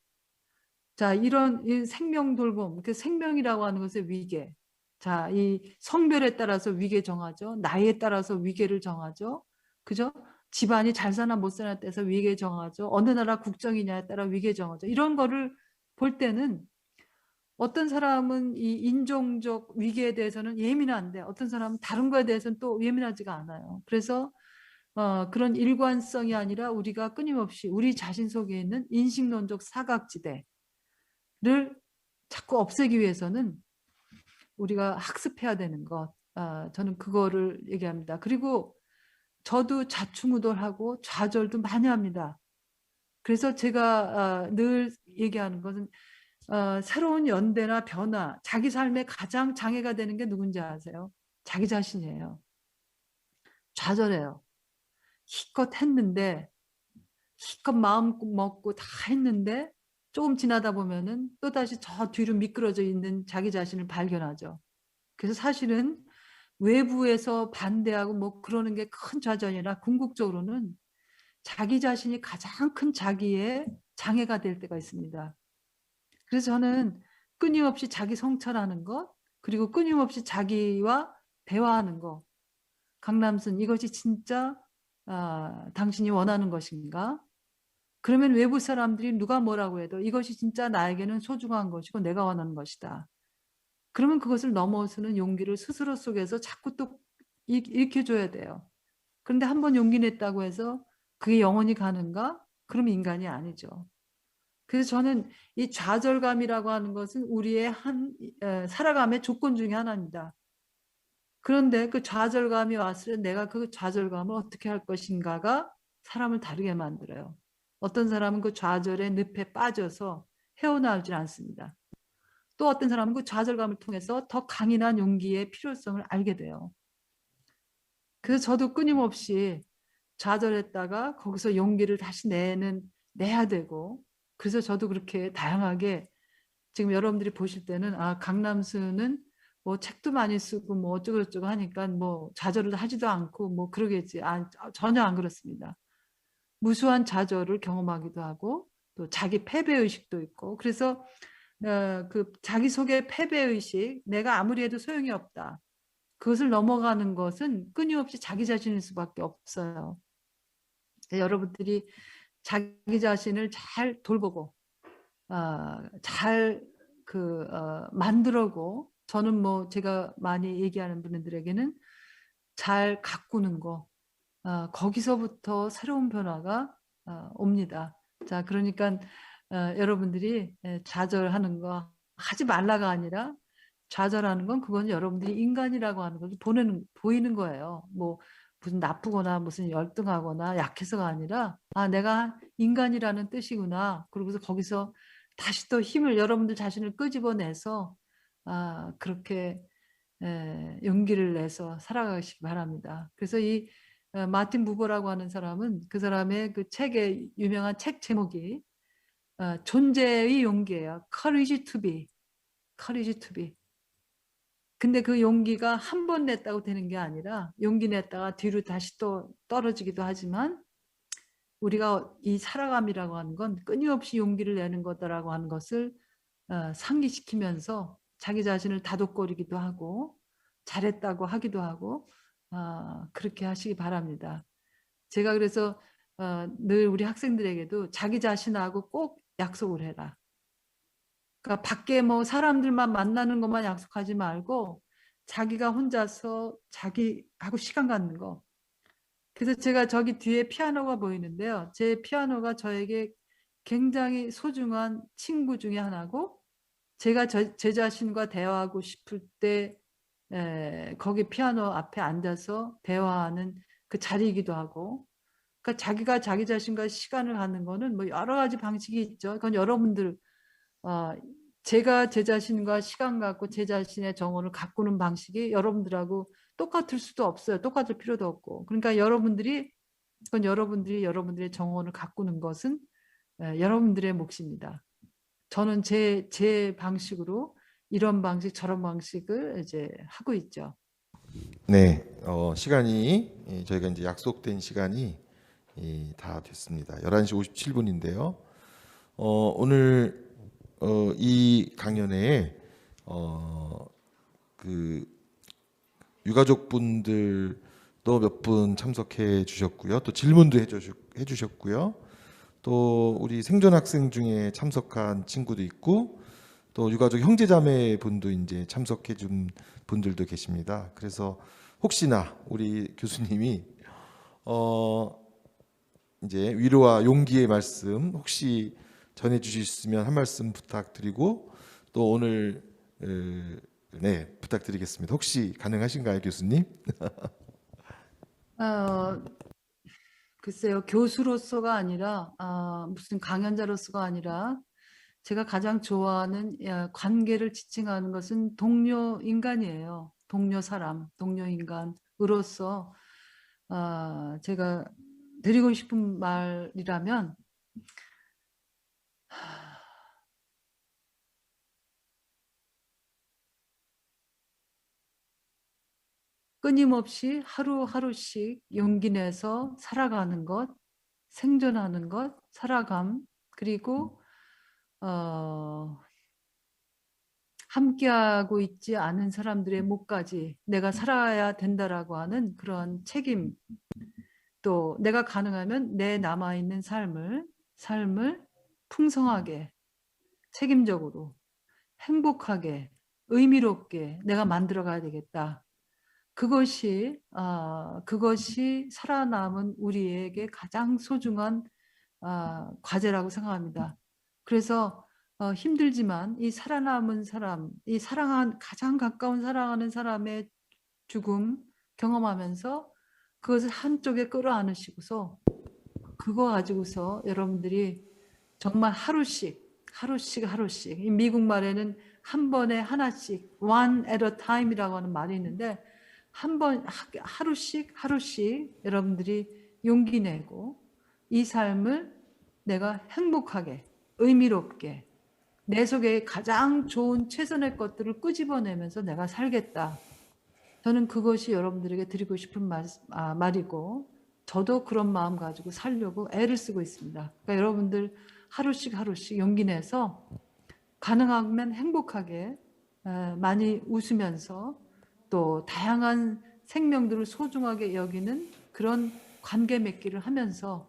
자, 이런 이 생명 돌봄, 그 생명이라고 하는 것의 위계. 자, 이 성별에 따라서 위계 정하죠. 나이에 따라서 위계를 정하죠. 그죠? 집안이 잘 사나 못 사나 따라서 위계 정하죠. 어느 나라 국정이냐에 따라 위계 정하죠. 이런 거를 볼 때는 어떤 사람은 이 인종적 위계에 대해서는 예민한데 어떤 사람은 다른 거에 대해서는 또 예민하지가 않아요. 그래서 그런 일관성이 아니라 우리가 끊임없이 우리 자신 속에 있는 인식론적 사각지대를 자꾸 없애기 위해서는 우리가 학습해야 되는 것. 저는 그거를 얘기합니다. 그리고 저도 자충우돌하고 좌절도 많이 합니다. 그래서 제가 늘 얘기하는 것은 새로운 연대나 변화, 자기 삶에 가장 장애가 되는 게 누군지 아세요? 자기 자신이에요. 좌절해요. 힘껏 했는데, 힘껏 마음 먹고 다 했는데, 조금 지나다 보면은 또다시 저 뒤로 미끄러져 있는 자기 자신을 발견하죠. 그래서 사실은 외부에서 반대하고 뭐 그러는 게 큰 좌절이라 궁극적으로는 자기 자신이 가장 큰 자기의 장애가 될 때가 있습니다. 그래서 저는 끊임없이 자기 성찰하는 것, 그리고 끊임없이 자기와 대화하는 것. 강남순, 이것이 진짜 당신이 원하는 것인가? 그러면 외부 사람들이 누가 뭐라고 해도 이것이 진짜 나에게는 소중한 것이고 내가 원하는 것이다. 그러면 그것을 넘어서는 용기를 스스로 속에서 자꾸 또 일으켜줘야 돼요. 그런데 한번 용기 냈다고 해서 그게 영원히 가는가? 그럼 인간이 아니죠. 그래서 저는 이 좌절감이라고 하는 것은 우리의 살아감의 조건 중에 하나입니다. 그런데 그 좌절감이 왔을 때 내가 그 좌절감을 어떻게 할 것인가가 사람을 다르게 만들어요. 어떤 사람은 그 좌절의 늪에 빠져서 헤어나오질 않습니다. 또 어떤 사람은 그 좌절감을 통해서 더 강인한 용기의 필요성을 알게 돼요. 그래서 저도 끊임없이 좌절했다가 거기서 용기를 다시 내야 되고 그래서 저도 그렇게 다양하게 지금 여러분들이 보실 때는 강남수는 뭐 책도 많이 쓰고 뭐 어쩌고저쩌고 하니까 뭐 좌절을 하지도 않고 뭐 그러겠지. 전혀 안 그렇습니다. 무수한 좌절을 경험하기도 하고 또 자기 패배의식도 있고 그래서 그 자기 속의 패배의식 내가 아무리 해도 소용이 없다. 그것을 넘어가는 것은 끊임없이 자기 자신일 수밖에 없어요. 여러분들이 자기 자신을 잘 돌보고 잘 만들고 저는 뭐 제가 많이 얘기하는 분들에게는 잘 가꾸는 거 거기서부터 새로운 변화가 옵니다. 자, 그러니까 여러분들이 좌절하는 거 하지 말라가 아니라 좌절하는 건 그건 여러분들이 인간이라고 하는 것을 보이는 거예요. 뭐 무슨 나쁘거나 무슨 열등하거나 약해서가 아니라 내가 인간이라는 뜻이구나. 그러고서 거기서 다시 또 힘을 여러분들 자신을 끄집어내서 그렇게 용기를 내서 살아가시기 바랍니다. 그래서 이 마틴 부버라고 하는 사람은 그 사람의 그 책의 유명한 책 제목이 존재의 용기예요. Courage to be. Courage to be. 근데 그 용기가 한 번 냈다고 되는 게 아니라 용기 냈다가 뒤로 다시 또 떨어지기도 하지만 우리가 이 살아감이라고 하는 건 끊임없이 용기를 내는 거다라고 하는 것을 상기시키면서 자기 자신을 다독거리기도 하고 잘했다고 하기도 하고 그렇게 하시기 바랍니다. 제가 그래서 늘 우리 학생들에게도 자기 자신하고 꼭 약속을 해라. 그러니까 밖에 뭐 사람들만 만나는 것만 약속하지 말고 자기가 혼자서 자기하고 시간 갖는 거. 그래서 제가 저기 뒤에 피아노가 보이는데요. 제 피아노가 저에게 굉장히 소중한 친구 중에 하나고 제가 제 자신과 대화하고 싶을 때 거기 피아노 앞에 앉아서 대화하는 그 자리이기도 하고 그러니까 자기가 자기 자신과 시간을 갖는 거는 뭐 여러 가지 방식이 있죠. 그건 여러분들 제가 제 자신과 시간 갖고 제 자신의 정원을 가꾸는 방식이 여러분들하고 똑같을 수도 없어요. 똑같을 필요도 없고. 그러니까 여러분들이 여러분들의 정원을 가꾸는 것은 여러분들의 몫입니다. 저는 제 방식으로 이런 방식 저런 방식을 이제 하고 있죠. 네, 시간이 저희가 이제 약속된 시간이 다 됐습니다. 11시 57분인데요. 오늘 이 강연에 그 유가족분들도 몇 분 참석해 주셨고요. 또 질문도 해 주셨고요. 또 우리 생존 학생 중에 참석한 친구도 있고 또 유가족 형제자매 분도 이제 참석해 준 분들도 계십니다. 그래서 혹시나 우리 교수님이 이제 위로와 용기의 말씀 혹시 전해 주실 수 있으면 한 말씀 부탁드리고 또 오늘 네, 부탁드리겠습니다. 혹시 가능하신가요, 교수님? 글쎄요, 교수로서가 아니라 무슨 강연자로서가 아니라 제가 가장 좋아하는 관계를 지칭하는 것은 동료 인간이에요. 동료 사람, 동료 인간으로서 제가 드리고 싶은 말이라면 끊임없이 하루하루씩 용기 내서 살아가는 것, 생존하는 것, 살아감, 그리고 함께하고 있지 않은 사람들의 몫까지 내가 살아야 된다라고 하는 그런 책임, 또 내가 가능하면 내 남아있는 삶을 풍성하게, 책임적으로, 행복하게, 의미롭게 내가 만들어가야 되겠다. 그것이 살아남은 우리에게 가장 소중한 과제라고 생각합니다. 그래서 힘들지만 이 살아남은 사람, 이 가장 가까운 사랑하는 사람의 죽음 경험하면서 그것을 한쪽에 끌어안으시고서 그거 가지고서 여러분들이 정말 하루씩 이 미국 말에는 한 번에 하나씩 one at a time이라고 하는 말이 있는데 하루씩 여러분들이 용기 내고 이 삶을 내가 행복하게 의미롭게 내 속에 가장 좋은 최선의 것들을 끄집어내면서 내가 살겠다. 저는 그것이 여러분들에게 드리고 싶은 말이고 저도 그런 마음 가지고 살려고 애를 쓰고 있습니다. 그러니까 여러분들 하루씩 용기 내서 가능하면 행복하게 많이 웃으면서 또 다양한 생명들을 소중하게 여기는 그런 관계 맺기를 하면서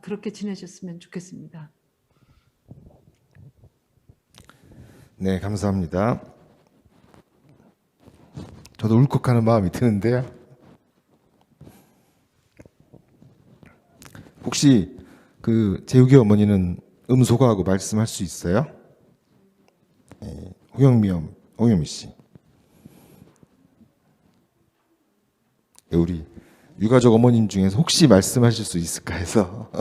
그렇게 지내셨으면 좋겠습니다. 네, 감사합니다. 저도 울컥하는 마음이 드는데요. 혹시 그 재욱이 어머니는 음소거하고 말씀할 수 있어요? 네, 홍영미 씨. 네, 우리 유가족 어머님 중에서 혹시 말씀하실 수 있을까 해서.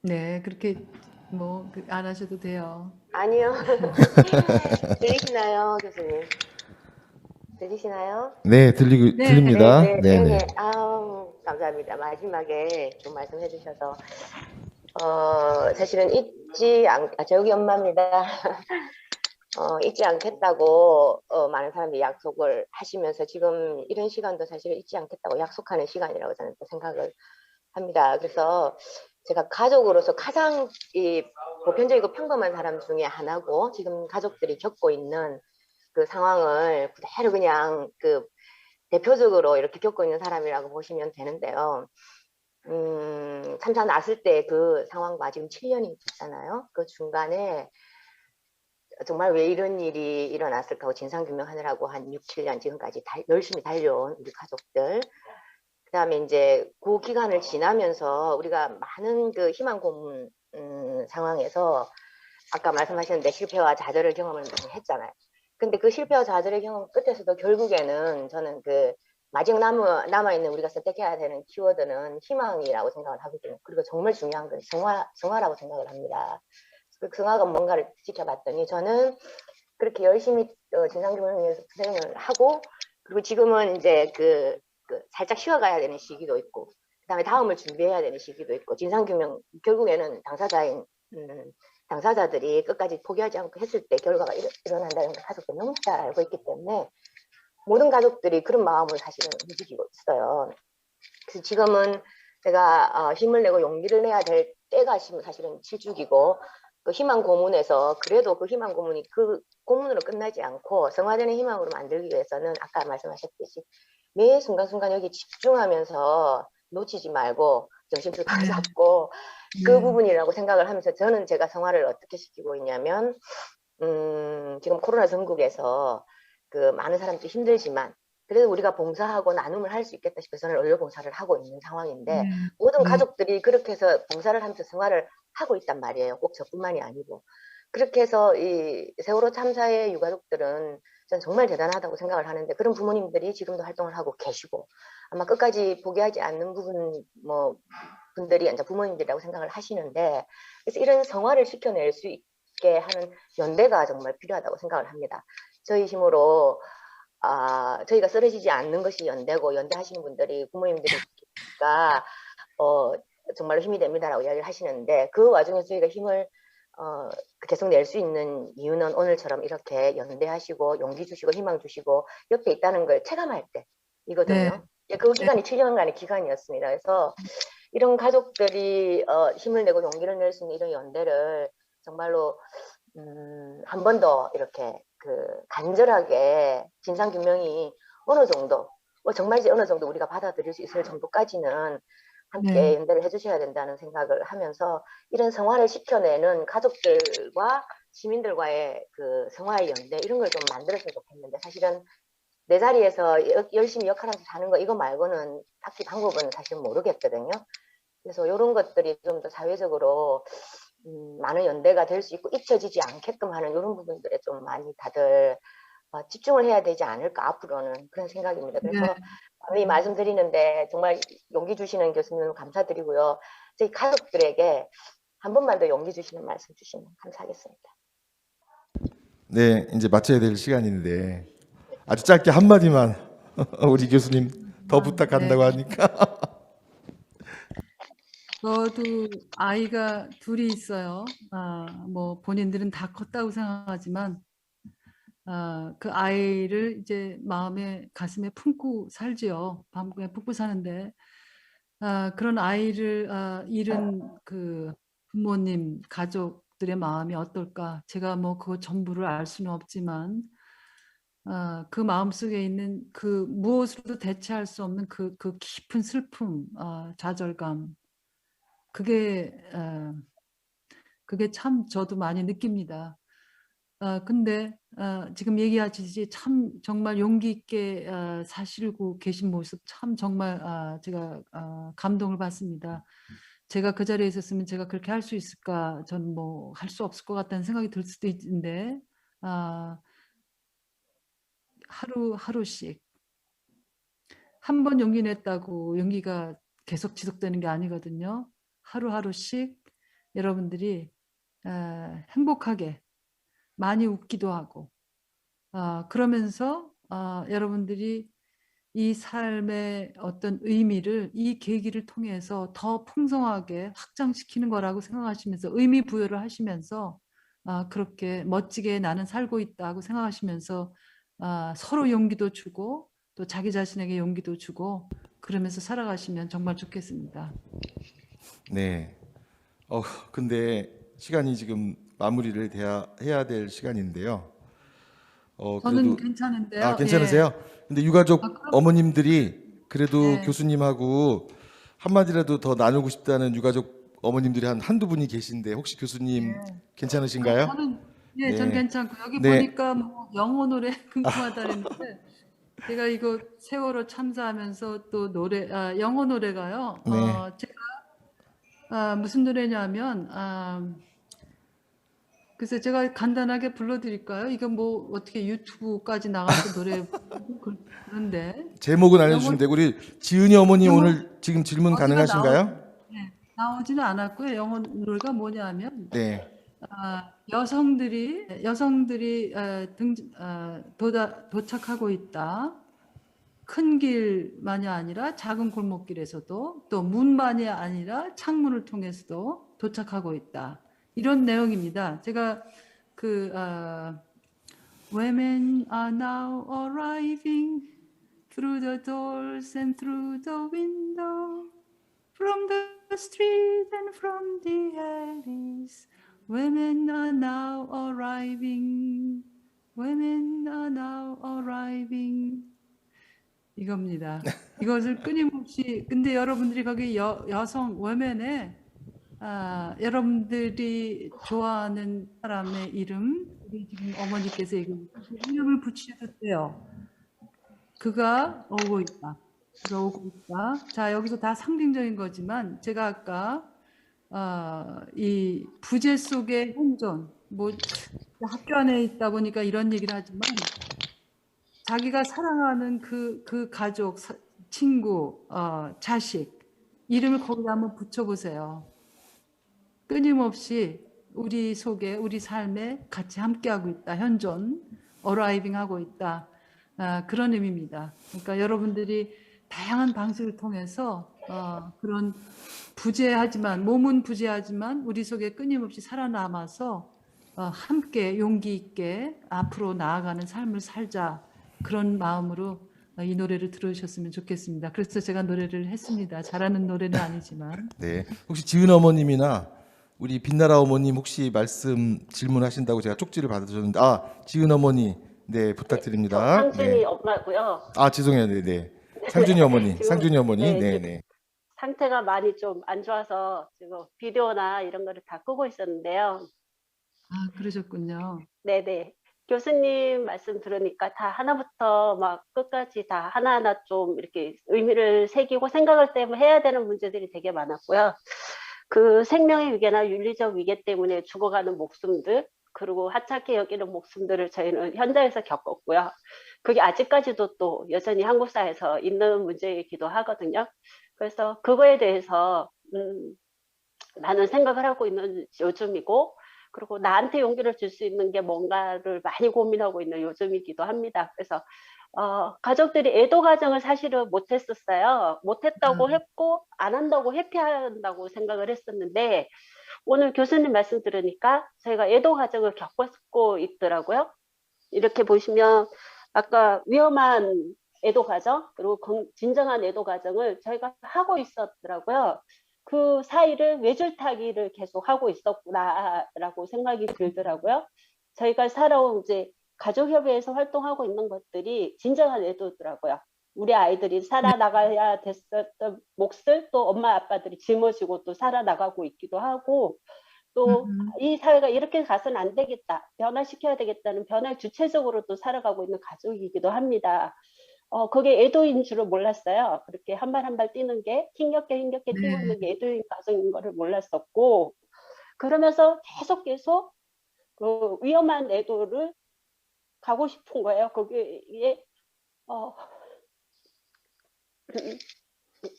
네, 그렇게 뭐 안 하셔도 돼요. 아니요. 들리시나요, 교수님? 들리시나요? 네, 네. 들립니다. 네, 네, 네. 아우, 감사합니다. 마지막에 좀 말씀해 주셔서. 사실은 저기 엄마입니다. 잊지 않겠다고 많은 사람들이 약속을 하시면서 지금 이런 시간도 사실 잊지 않겠다고 약속하는 시간이라고 저는 또 생각을 합니다. 그래서 제가 가족으로서 가장 보편적이고 평범한 사람 중에 하나고 지금 가족들이 겪고 있는 그 상황을 그대로 그냥 그 대표적으로 이렇게 겪고 있는 사람이라고 보시면 되는데요. 참사 났을 때 그 상황과 지금 7년이 됐잖아요. 그 중간에 정말 왜 이런 일이 일어났을까 하고 진상규명하느라고 한 6, 7년 지금까지 열심히 달려온 우리 가족들. 그다음에 이제 그 기간을 지나면서 우리가 많은 그 희망 고문 상황에서 아까 말씀하셨는데 실패와 좌절을 경험을 많이 했잖아요. 근데 그 실패와 좌절의 경험 끝에서도 결국에는 저는 그 마지막 남아있는 우리가 선택해야 되는 키워드는 희망이라고 생각을 하거든요. 그리고 정말 중요한 건 성화라고 생각을 합니다. 그 성화가 뭔가를 지켜봤더니 저는 그렇게 열심히 진상규명을 위해서 고생을 하고 그리고 지금은 이제 그 살짝 쉬어가야 되는 시기도 있고 그다음에 다음을 준비해야 되는 시기도 있고 진상규명 결국에는 당사자들이 끝까지 포기하지 않고 했을 때 결과가 일어난다는 걸 가족들 너무 잘 알고 있기 때문에 모든 가족들이 그런 마음을 사실은 움직이고 있어요. 그래서 지금은 제가 힘을 내고 용기를 내야 될 때가 사실은 7주기고 그 희망 고문에서 그래도 그 희망 고문이 그 고문으로 끝나지 않고 성화되는 희망으로 만들기 위해서는 아까 말씀하셨듯이 매 순간순간 여기 집중하면서 놓치지 말고 정신줄 딱 잡고 그 네. 부분이라고 생각을 하면서 저는 제가 성화를 어떻게 시키고 있냐면 지금 코로나 전국에서 그 많은 사람들이 힘들지만 그래도 우리가 봉사하고 나눔을 할 수 있겠다 싶어서 저는 의료 봉사를 하고 있는 상황인데 네. 모든 네. 가족들이 그렇게 해서 봉사를 하면서 생활을 하고 있단 말이에요. 꼭 저뿐만이 아니고. 그렇게 해서 이 세월호 참사의 유가족들은 전 정말 대단하다고 생각을 하는데 그런 부모님들이 지금도 활동을 하고 계시고 아마 끝까지 포기하지 않는 분들이 이제 부모님들이라고 생각을 하시는데 그래서 이런 성화를 시켜낼 수 있게 하는 연대가 정말 필요하다고 생각을 합니다. 저희 힘으로 저희가 쓰러지지 않는 것이 연대고 연대하시는 분들이 부모님들이니까 정말로 힘이 됩니다라고 이야기를 하시는데 그 와중에 저희가 힘을 계속 낼 수 있는 이유는 오늘처럼 이렇게 연대하시고 용기 주시고 희망 주시고 옆에 있다는 걸 체감할 때이거든요. 그 기간이 7년간의 기간이었습니다. 그래서 이런 가족들이 힘을 내고 용기를 낼 수 있는 이런 연대를 정말로 한 번 더 이렇게 간절하게 진상규명이 어느 정도 정말 어느 정도 우리가 받아들일 수 있을 정도까지는 함께 네. 연대를 해주셔야 된다는 생각을 하면서 이런 성화를 시켜내는 가족들과 시민들과의 그 성화의 연대 이런 걸 좀 만들었으면 좋겠는데 사실은 내 자리에서 열심히 역할하면서 사는 거 이거 말고는 딱히 방법은 사실 모르겠거든요. 그래서 이런 것들이 좀 더 사회적으로 많은 연대가 될 수 있고 잊혀지지 않게끔 하는 이런 부분들에 좀 많이 다들 집중을 해야 되지 않을까 앞으로는 그런 생각입니다. 그래서 이 말씀드리는데 정말 용기 주시는 교수님 감사드리고요. 저희 가족들에게 한 번만 더 용기 주시는 말씀 주시면 감사하겠습니다. 네, 이제 마쳐야 될 시간인데 아주 짧게 한 마디만 우리 교수님 더 부탁한다고 하니까. 저도 아이가 둘이 있어요. 뭐 본인들은 다 컸다고 생각하지만 그 아이를 이제 마음에 가슴에 품고 살지요. 마음에 품고 사는데 그런 아이를 잃은 그 부모님 가족들의 마음이 어떨까? 제가 뭐 그거 전부를 알 수는 없지만 그 마음속에 있는 그 무엇으로도 대체할 수 없는 그 깊은 슬픔, 좌절감 그게 참 저도 많이 느낍니다. 근데 지금 얘기하시듯이 참 정말 용기 있게 사시고 계신 모습 참 정말 제가 감동을 받습니다. 제가 그 자리에 있었으면 제가 그렇게 할 수 있을까? 전 뭐 할 수 없을 것 같다는 생각이 들 수도 있는데 하루하루씩 한 번 용기 냈다고 용기가 계속 지속되는 게 아니거든요. 하루하루씩 여러분들이 행복하게 많이 웃기도 하고 그러면서 여러분들이 이 삶의 어떤 의미를 이 계기를 통해서 더 풍성하게 확장시키는 거라고 생각하시면서 의미 부여를 하시면서 그렇게 멋지게 나는 살고 있다고 생각하시면서 서로 용기도 주고 또 자기 자신에게 용기도 주고 그러면서 살아가시면 정말 좋겠습니다. 네. 근데 시간이 지금 마무리를 해야 될 시간인데요. 저는 그래도 괜찮은데요. 괜찮으세요? 근데 유가족 그럼 어머님들이 그래도 네. 교수님하고 한마디라도 더 나누고 싶다는 유가족 어머님들이 한두 분이 계신데 혹시 교수님 괜찮으신가요? 저는 전 네. 괜찮고 여기 네. 보니까 뭐 영어 노래 궁금하다는데 제가 이거 세월호 참사하면서 또 노래 영어 노래가요. 네. 제가 무슨 노래냐면 그래서 제가 간단하게 불러드릴까요? 이거 뭐 어떻게 유튜브까지 나가서 노래 그런데 제목은 알려주시면 되고 우리 지은이 어머님 영어- 오늘 지금 질문 어디가 가능하신가요? 나오지는 않았고요. 영어 노래가 뭐냐면 네. 여성들이 도착하고 있다. 큰 길만이 아니라 작은 골목길에서도 또 문만이 아니라 창문을 통해서도 도착하고 있다. 이런 내용입니다. 제가 Women are now arriving through the doors and through the window, from the street and from the alleys. Women are now arriving. Women are now arriving. 이겁니다. 이것을 끊임없이 근데 여러분들이 거기 여성 women에 여러분들이 좋아하는 사람의 이름 우리 지금 어머니께서 이름을 붙이셔도 돼요. 그가 오고 있다. 그가 오고 있다. 자 여기서 다 상징적인 거지만 제가 아까 이 부재 속의 현존 뭐 학교 안에 있다 보니까 이런 얘기를 하지만 자기가 사랑하는 그 가족, 친구, 자식 이름을 거기다 한번 붙여보세요. 끊임없이 우리 속에 우리 삶에 같이 함께하고 있다. 현존, 어라이빙 하고 있다. 그런 의미입니다. 그러니까 여러분들이 다양한 방식을 통해서 그런 부재하지만 몸은 부재하지만 우리 속에 끊임없이 살아남아서 함께 용기 있게 앞으로 나아가는 삶을 살자. 그런 마음으로 이 노래를 들으셨으면 좋겠습니다. 그래서 제가 노래를 했습니다. 잘하는 노래는 아니지만. 네. 혹시 지은 어머님이나 우리 빛나라 어머님 혹시 질문하신다고 제가 쪽지를 받으셨는데 지은 어머니 네 부탁드립니다. 상준이 네. 엄마고요. 죄송해요. 네. 상준이 어머니, 지금, 상준이 어머니. 네, 네. 상태가 많이 좀 안 좋아서 지금 비디오나 이런 거를 다 끄고 있었는데요. 그러셨군요. 네네. 교수님 말씀 들으니까 다 하나부터 막 끝까지 다 하나하나 좀 이렇게 의미를 새기고 생각을 때문에 해야 되는 문제들이 되게 많았고요. 그 생명의 위계나 윤리적 위계 때문에 죽어가는 목숨들, 그리고 하찮게 여기는 목숨들을 저희는 현장에서 겪었고요. 그게 아직까지도 또 여전히 한국 사회에서 있는 문제이기도 하거든요. 그래서 그거에 대해서 많은 생각을 하고 있는 요즘이고, 그리고 나한테 용기를 줄 수 있는 게 뭔가를 많이 고민하고 있는 요즘이기도 합니다. 그래서 가족들이 애도 가정을 사실은 못했었어요. 못했다고 했고 안 한다고 회피한다고 생각을 했었는데 오늘 교수님 말씀 들으니까 저희가 애도 가정을 겪고 있더라고요. 이렇게 보시면 아까 위험한 애도 가정 그리고 진정한 애도 가정을 저희가 하고 있었더라고요. 그 사이를 외줄타기를 계속 하고 있었구나라고 생각이 들더라고요. 저희가 살아온 이제 가족협의회에서 활동하고 있는 것들이 진정한 애도더라고요. 우리 아이들이 살아나가야 됐었던 몫을 또 엄마 아빠들이 짊어지고 또 살아나가고 있기도 하고 또 이 사회가 이렇게 가서는 안 되겠다. 변화시켜야 되겠다는 변화를 주체적으로 또 살아가고 있는 가족이기도 합니다. 그게 애도인 줄을 몰랐어요. 그렇게 한 발 한 발 뛰는 게 힘겹게 뛰고 있는 게 애도인 가정인 거를 몰랐었고 그러면서 계속 그 위험한 애도를 가고 싶은 거예요. 거기에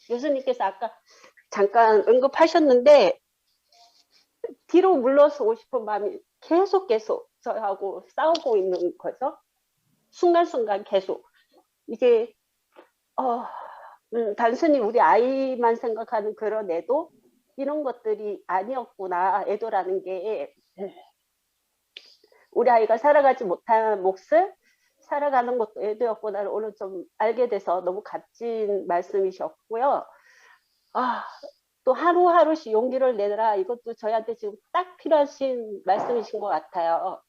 교수님께서 아까 잠깐 언급하셨는데 뒤로 물러서고 싶은 마음이 계속 저하고 싸우고 있는 거죠. 순간순간 계속. 이게 단순히 우리 아이만 생각하는 그런 애도 이런 것들이 아니었구나. 애도라는 게 우리 아이가 살아가지 못한 몫을 살아가는 것도 애도였구나를 오늘 좀 알게 돼서 너무 값진 말씀이셨고요. 또 하루하루씩 용기를 내라. 이것도 저희한테 지금 딱 필요하신 말씀이신 것 같아요.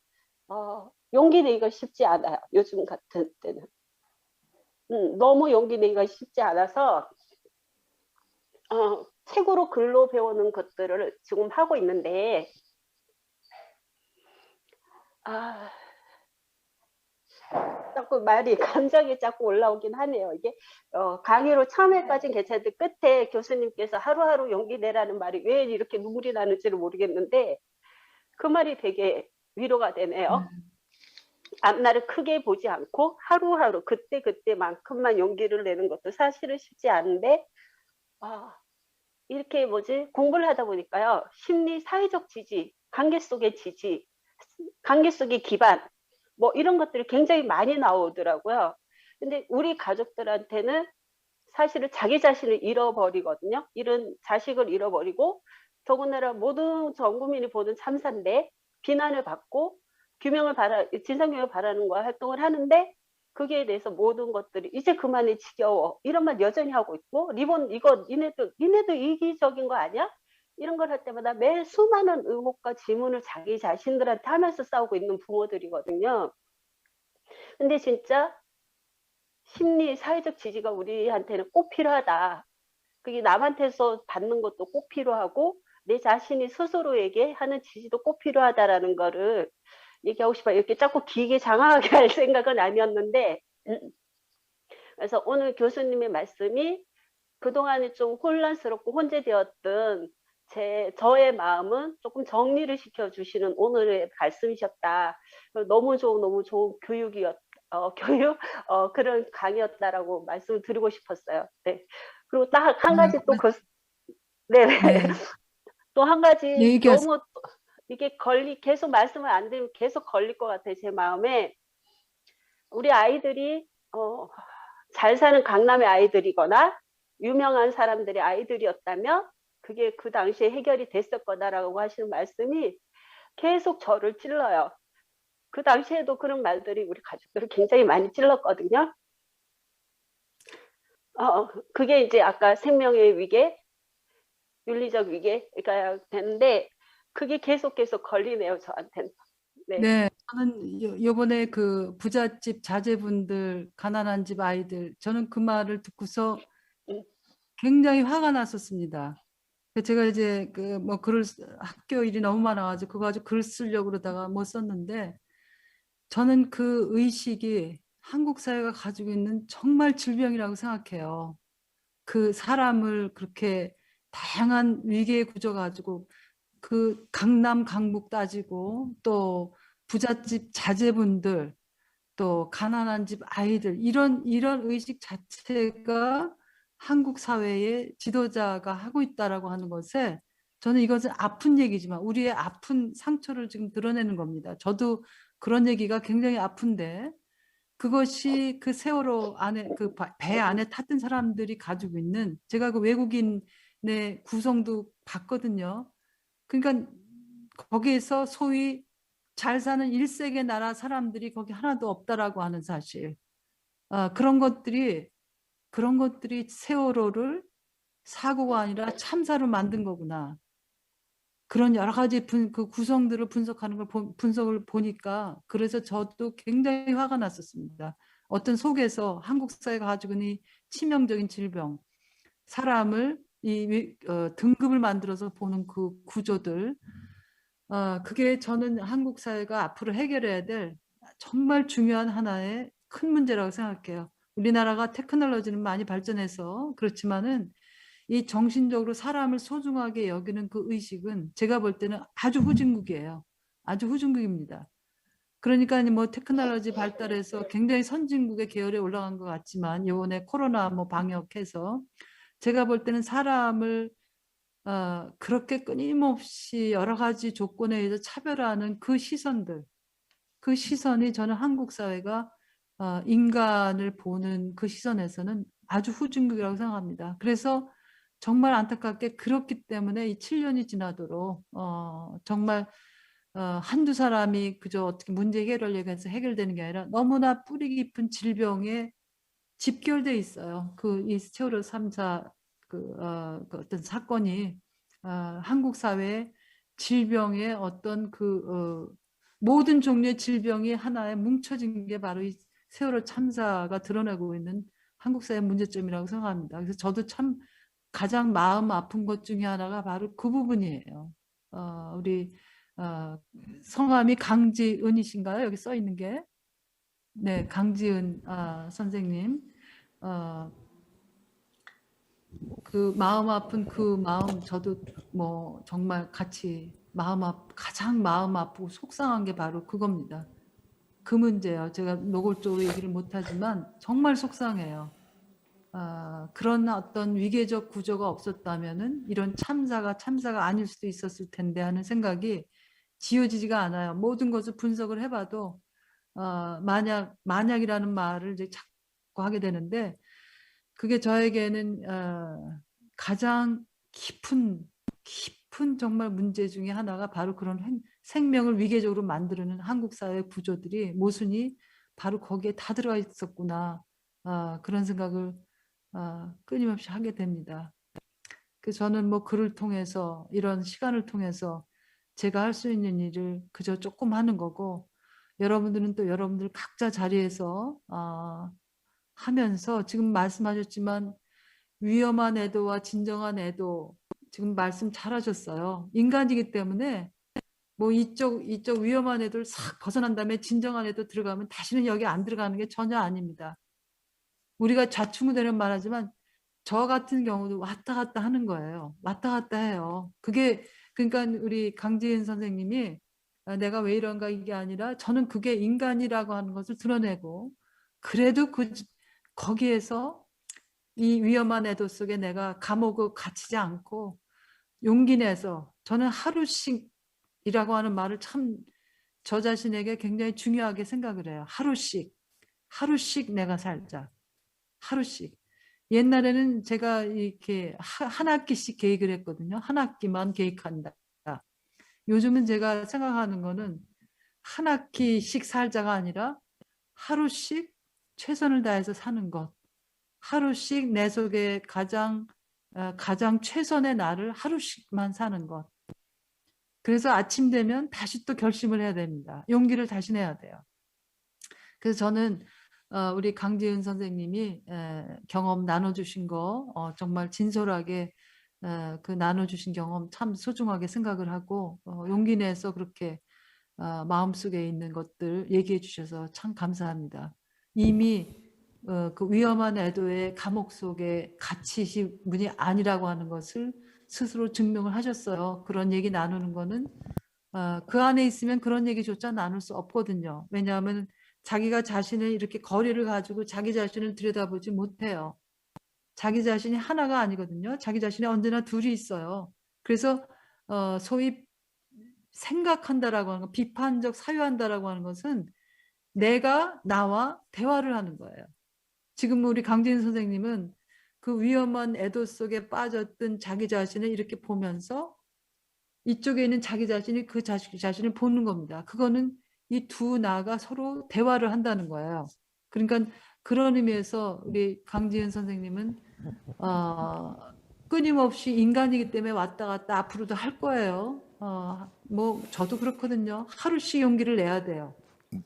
용기 내기가 쉽지 않아요. 요즘 같은 때는. 너무 용기 내기가 쉽지 않아서 책으로 글로 배우는 것들을 지금 하고 있는데 자꾸 말이 감정이 자꾸 올라오긴 하네요. 이게 강의로 처음에까지는 괜찮은데 끝에 교수님께서 하루하루 용기 내라는 말이 왜 이렇게 눈물이 나는지를 모르겠는데 그 말이 되게 위로가 되네요. 앞날을 크게 보지 않고 하루하루 그때그때만큼만 용기를 내는 것도 사실은 쉽지 않은데 이렇게 공부를 하다 보니까요. 심리 사회적 지지, 관계 속의 지지, 관계 속의 기반 뭐 이런 것들이 굉장히 많이 나오더라고요. 근데 우리 가족들한테는 사실은 자기 자신을 잃어버리거든요. 이런 자식을 잃어버리고 더군다나 모든 전 국민이 보는 참사인데 비난을 받고 진상규명을 바라는 거야 활동을 하는데 거기에 대해서 모든 것들이 이제 그만해 지겨워 이런 말 여전히 하고 있고 리본 이거 니네도 이기적인 거 아니야? 이런 걸 할 때마다 매 수많은 의혹과 질문을 자기 자신들한테 하면서 싸우고 있는 부모들이거든요. 근데 진짜 심리 사회적 지지가 우리한테는 꼭 필요하다. 그게 남한테서 받는 것도 꼭 필요하고 내 자신이 스스로에게 하는 지지도 꼭 필요하다라는 거를 얘기하고 싶어요. 이렇게 자꾸 길게 장황하게 할 생각은 아니었는데 그래서 오늘 교수님의 말씀이 그동안에 좀 혼란스럽고 혼재되었던 저의 마음은 조금 정리를 시켜주시는 오늘의 말씀이셨다. 너무 좋은 그런 강의였다라고 말씀을 드리고 싶었어요. 네. 그리고 딱 한 가지 또 또 한 가지 너무 이게 계속 말씀을 안 드리면 계속 걸릴 것 같아요. 제 마음에 우리 아이들이 잘 사는 강남의 아이들이거나 유명한 사람들의 아이들이었다면 그게 그 당시에 해결이 됐을 거다라고 하시는 말씀이 계속 저를 찔러요. 그 당시에도 그런 말들이 우리 가족들을 굉장히 많이 찔렀거든요. 그게 이제 아까 생명의 위계, 윤리적 위계가 되는데 그게 계속 걸리네요, 저한테는. 네, 저는 이번에 그 부잣집 자제분들, 가난한 집 아이들, 저는 그 말을 듣고서 굉장히 화가 났었습니다. 제가 이제 학교 일이 너무 많아가지고 그거 가지고 글 쓰려고 그러다가 못 썼는데 저는 그 의식이 한국 사회가 가지고 있는 정말 질병이라고 생각해요. 그 사람을 그렇게 다양한 위계에 구조 가지고 그 강남 강북 따지고 또 부잣집 자제분들 또 가난한 집 아이들 이런 의식 자체가 한국 사회의 지도자가 하고 있다라고 하는 것에 저는 이것은 아픈 얘기지만 우리의 아픈 상처를 지금 드러내는 겁니다. 저도 그런 얘기가 굉장히 아픈데 그것이 그 세월호 안에 그 배 안에 탔던 사람들이 가지고 있는 제가 그 외국인의 구성도 봤거든요. 그러니까 거기에서 소위 잘 사는 1세계 나라 사람들이 거기 하나도 없다라고 하는 사실. 그런 것들이 세월호를 사고가 아니라 참사로 만든 거구나. 그런 여러 가지 그 구성들을 분석하는 분석을 보니까 그래서 저도 굉장히 화가 났었습니다. 어떤 속에서 한국 사회가 가지고 있는 치명적인 질병, 사람을 등급을 만들어서 보는 그 구조들, 그게 저는 한국 사회가 앞으로 해결해야 될 정말 중요한 하나의 큰 문제라고 생각해요. 우리나라가 테크놀로지는 많이 발전해서 그렇지만은 이 정신적으로 사람을 소중하게 여기는 그 의식은 제가 볼 때는 아주 후진국이에요. 아주 후진국입니다. 그러니까 뭐 테크놀로지 발달해서 굉장히 선진국의 계열에 올라간 것 같지만 이번에 코로나 방역해서 제가 볼 때는 사람을 그렇게 끊임없이 여러 가지 조건에 의해서 차별하는 그 시선들, 그 시선이 저는 한국 사회가 인간을 보는 그 시선에서는 아주 후진국이라고 생각합니다. 그래서 정말 안타깝게 그렇기 때문에 이 7년이 지나도록 정말 한두 사람이 그저 어떻게 문제 해결하려고 해서 해결되는 게 아니라 너무나 뿌리 깊은 질병에 집결돼 있어요. 이 세월호 3사 그 어떤 사건이 한국 사회의 질병의 어떤 모든 종류의 질병이 하나에 뭉쳐진 게 바로 이 세월호 참사가 드러내고 있는 한국 사회의 문제점이라고 생각합니다. 그래서 저도 참 가장 마음 아픈 것 중에 하나가 바로 그 부분이에요. 우리 성함이 강지은이신가요? 여기 써 있는 게. 네, 강지은 선생님. 그 마음 아픈 그 마음 저도 뭐 정말 같이 가장 마음 아프고 속상한 게 바로 그겁니다. 그 문제예요. 제가 노골적으로 얘기를 못하지만 정말 속상해요. 그런 어떤 위계적 구조가 없었다면은 이런 참사가 아닐 수도 있었을 텐데 하는 생각이 지워지지가 않아요. 모든 것을 분석을 해봐도 만약이라는 말을 이제 자꾸 하게 되는데 그게 저에게는 가장 깊은 정말 문제 중에 하나가 바로 그런 생명을 위계적으로 만드는 한국 사회 구조들이 모순이 바로 거기에 다 들어가 있었구나. 그런 생각을 끊임없이 하게 됩니다. 그래서 저는 뭐 글을 통해서 이런 시간을 통해서 제가 할 수 있는 일을 그저 조금 하는 거고 여러분들은 또 여러분들 각자 자리에서 하면서 지금 말씀하셨지만 위험한 애도와 진정한 애도 지금 말씀 잘하셨어요. 인간이기 때문에 뭐 이쪽 위험한 애들 싹 벗어난 다음에 진정한 애도 들어가면 다시는 여기 안 들어가는 게 전혀 아닙니다. 우리가 좌충우돌은 말하지만 저 같은 경우도 왔다 갔다 하는 거예요. 왔다 갔다 해요. 그게 그러니까 우리 강지은 선생님이 내가 왜 이런가 이게 아니라 저는 그게 인간이라고 하는 것을 드러내고 그래도 거기에서 이 위험한 애도 속에 내가 감옥을 갇히지 않고 용기 내서 저는 하루씩이라고 하는 말을 참 저 자신에게 굉장히 중요하게 생각을 해요. 하루씩 내가 살자. 하루씩. 옛날에는 제가 이렇게 한 학기씩 계획을 했거든요. 한 학기만 계획한다. 요즘은 제가 생각하는 거는 한 학기씩 살자가 아니라 하루씩 최선을 다해서 사는 것. 하루씩 내 속에 가장 최선의 나를 하루씩만 사는 것. 그래서 아침 되면 다시 또 결심을 해야 됩니다. 용기를 다시 내야 돼요. 그래서 저는 우리 강지은 선생님이 경험 나눠주신 거 정말 진솔하게 그 나눠주신 경험 참 소중하게 생각을 하고 용기 내서 그렇게 마음속에 있는 것들 얘기해 주셔서 참 감사합니다. 이미 그 위험한 애도의 감옥 속에 갇히신 분이 아니라고 하는 것을 스스로 증명을 하셨어요. 그런 얘기 나누는 거는 그 안에 있으면 그런 얘기조차 나눌 수 없거든요. 왜냐하면 자기가 자신을 이렇게 거리를 가지고 자기 자신을 들여다보지 못해요. 자기 자신이 하나가 아니거든요. 자기 자신이 언제나 둘이 있어요. 그래서 소위 생각한다라고 하는 거, 비판적 사유한다라고 하는 것은 내가 나와 대화를 하는 거예요. 지금 우리 강진 선생님은 그 위험한 애도 속에 빠졌던 자기 자신을 이렇게 보면서 이쪽에 있는 자기 자신이 그 자신을 보는 겁니다. 그거는 이 두 나가 서로 대화를 한다는 거예요. 그러니까 그런 의미에서 우리 강지은 선생님은 끊임없이 인간이기 때문에 왔다 갔다 앞으로도 할 거예요. 뭐 저도 그렇거든요. 하루씩 용기를 내야 돼요.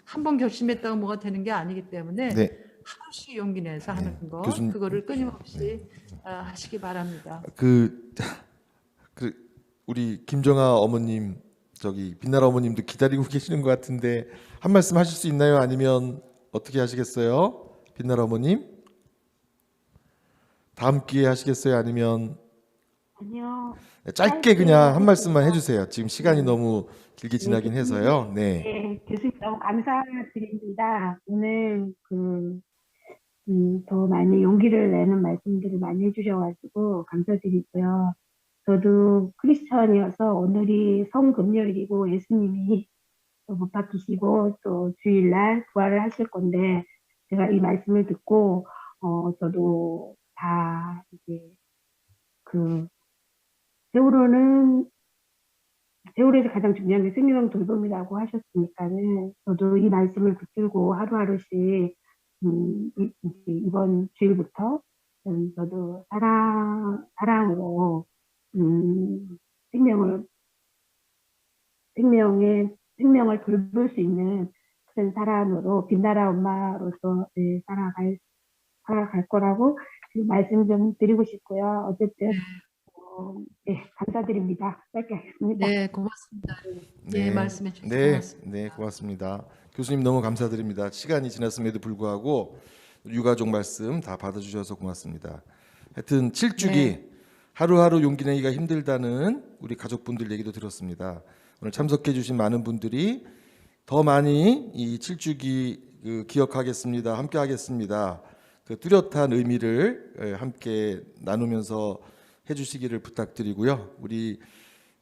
한 번 결심했다가 뭐가 되는 게 아니기 때문에 네. 하루씩 용기 내서 하는 거 교수님. 그거를 끊임없이 하시기 바랍니다. 우리 김정아 어머님 저기 빛나라 어머님도 기다리고 계시는 것 같은데 한 말씀 하실 수 있나요? 아니면 어떻게 하시겠어요? 빛나라 어머님 다음 기회에 하시겠어요? 아니면 아니요. 짧게 그냥 한 말씀만 해주세요. 지금 시간이 너무 길게 지나긴 해서요. 네. 네, 교수님 너무 감사드립니다. 오늘 더 많이 용기를 내는 말씀들을 많이 해주셔가지고 감사드리고요. 저도 크리스천이어서 오늘이 성금요일이고 예수님이 또 못 박히시고 또 주일날 부활을 하실 건데 제가 이 말씀을 듣고 저도 다 이제 그 세월호에서 가장 중요한 게 생명 돌봄이라고 하셨으니까는 저도 이 말씀을 붙들고 하루하루씩 이제 이번 주일부터 저도 사랑으로 생명을 돌볼 수 있는 그런 사람으로 빛나라 엄마로서 네, 살아갈 거라고 지금 말씀 좀 드리고 싶고요. 어쨌든 네, 감사드립니다. 짧게 하겠습니다. 네, 고맙습니다. 예, 말씀해 주셔서 네, 고맙습니다. 네, 고맙습니다. 교수님 너무 감사드립니다. 시간이 지났음에도 불구하고 유가족 말씀 다 받아주셔서 고맙습니다. 하여튼 7주기 네. 하루하루 용기 내기가 힘들다는 우리 가족분들 얘기도 들었습니다. 오늘 참석해 주신 많은 분들이 더 많이 이 7주기 기억하겠습니다. 함께 하겠습니다. 그 뚜렷한 의미를 함께 나누면서 해주시기를 부탁드리고요. 우리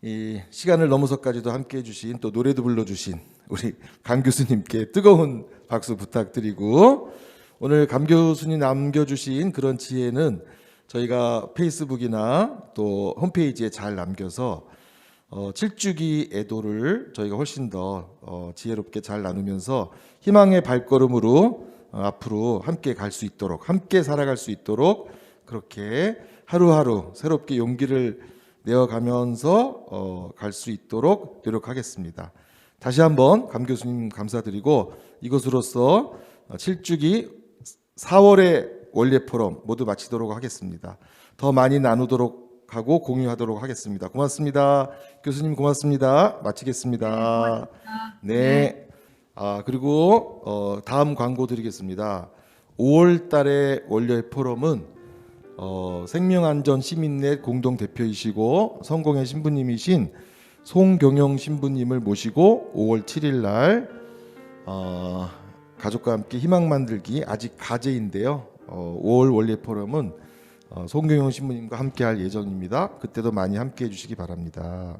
이 시간을 넘어서까지도 함께 해주신 또 노래도 불러주신 우리 강 교수님께 뜨거운 박수 부탁드리고 오늘 강 교수님 남겨주신 그런 지혜는 저희가 페이스북이나 또 홈페이지에 잘 남겨서 7주기 애도를 저희가 훨씬 더 지혜롭게 잘 나누면서 희망의 발걸음으로 앞으로 함께 갈 수 있도록 함께 살아갈 수 있도록 그렇게 하루하루 새롭게 용기를 내어가면서 갈 수 있도록 노력하겠습니다. 다시 한번 감 교수님 감사드리고 이것으로서 7주기 4월의 원례 포럼 모두 마치도록 하겠습니다. 더 많이 나누도록 하고 공유하도록 하겠습니다. 고맙습니다. 교수님 고맙습니다. 마치겠습니다. 네. 그리고 다음 광고 드리겠습니다. 5월 달에 원례 포럼은 생명안전 시민넷 공동대표이시고 성공회 신부님이신 송경영 신부님을 모시고 5월 7일 날 가족과 함께 희망 만들기 아직 가제인데요. 5월 원례 포럼은 송경영 신부님과 함께 할 예정입니다. 그때도 많이 함께 해 주시기 바랍니다.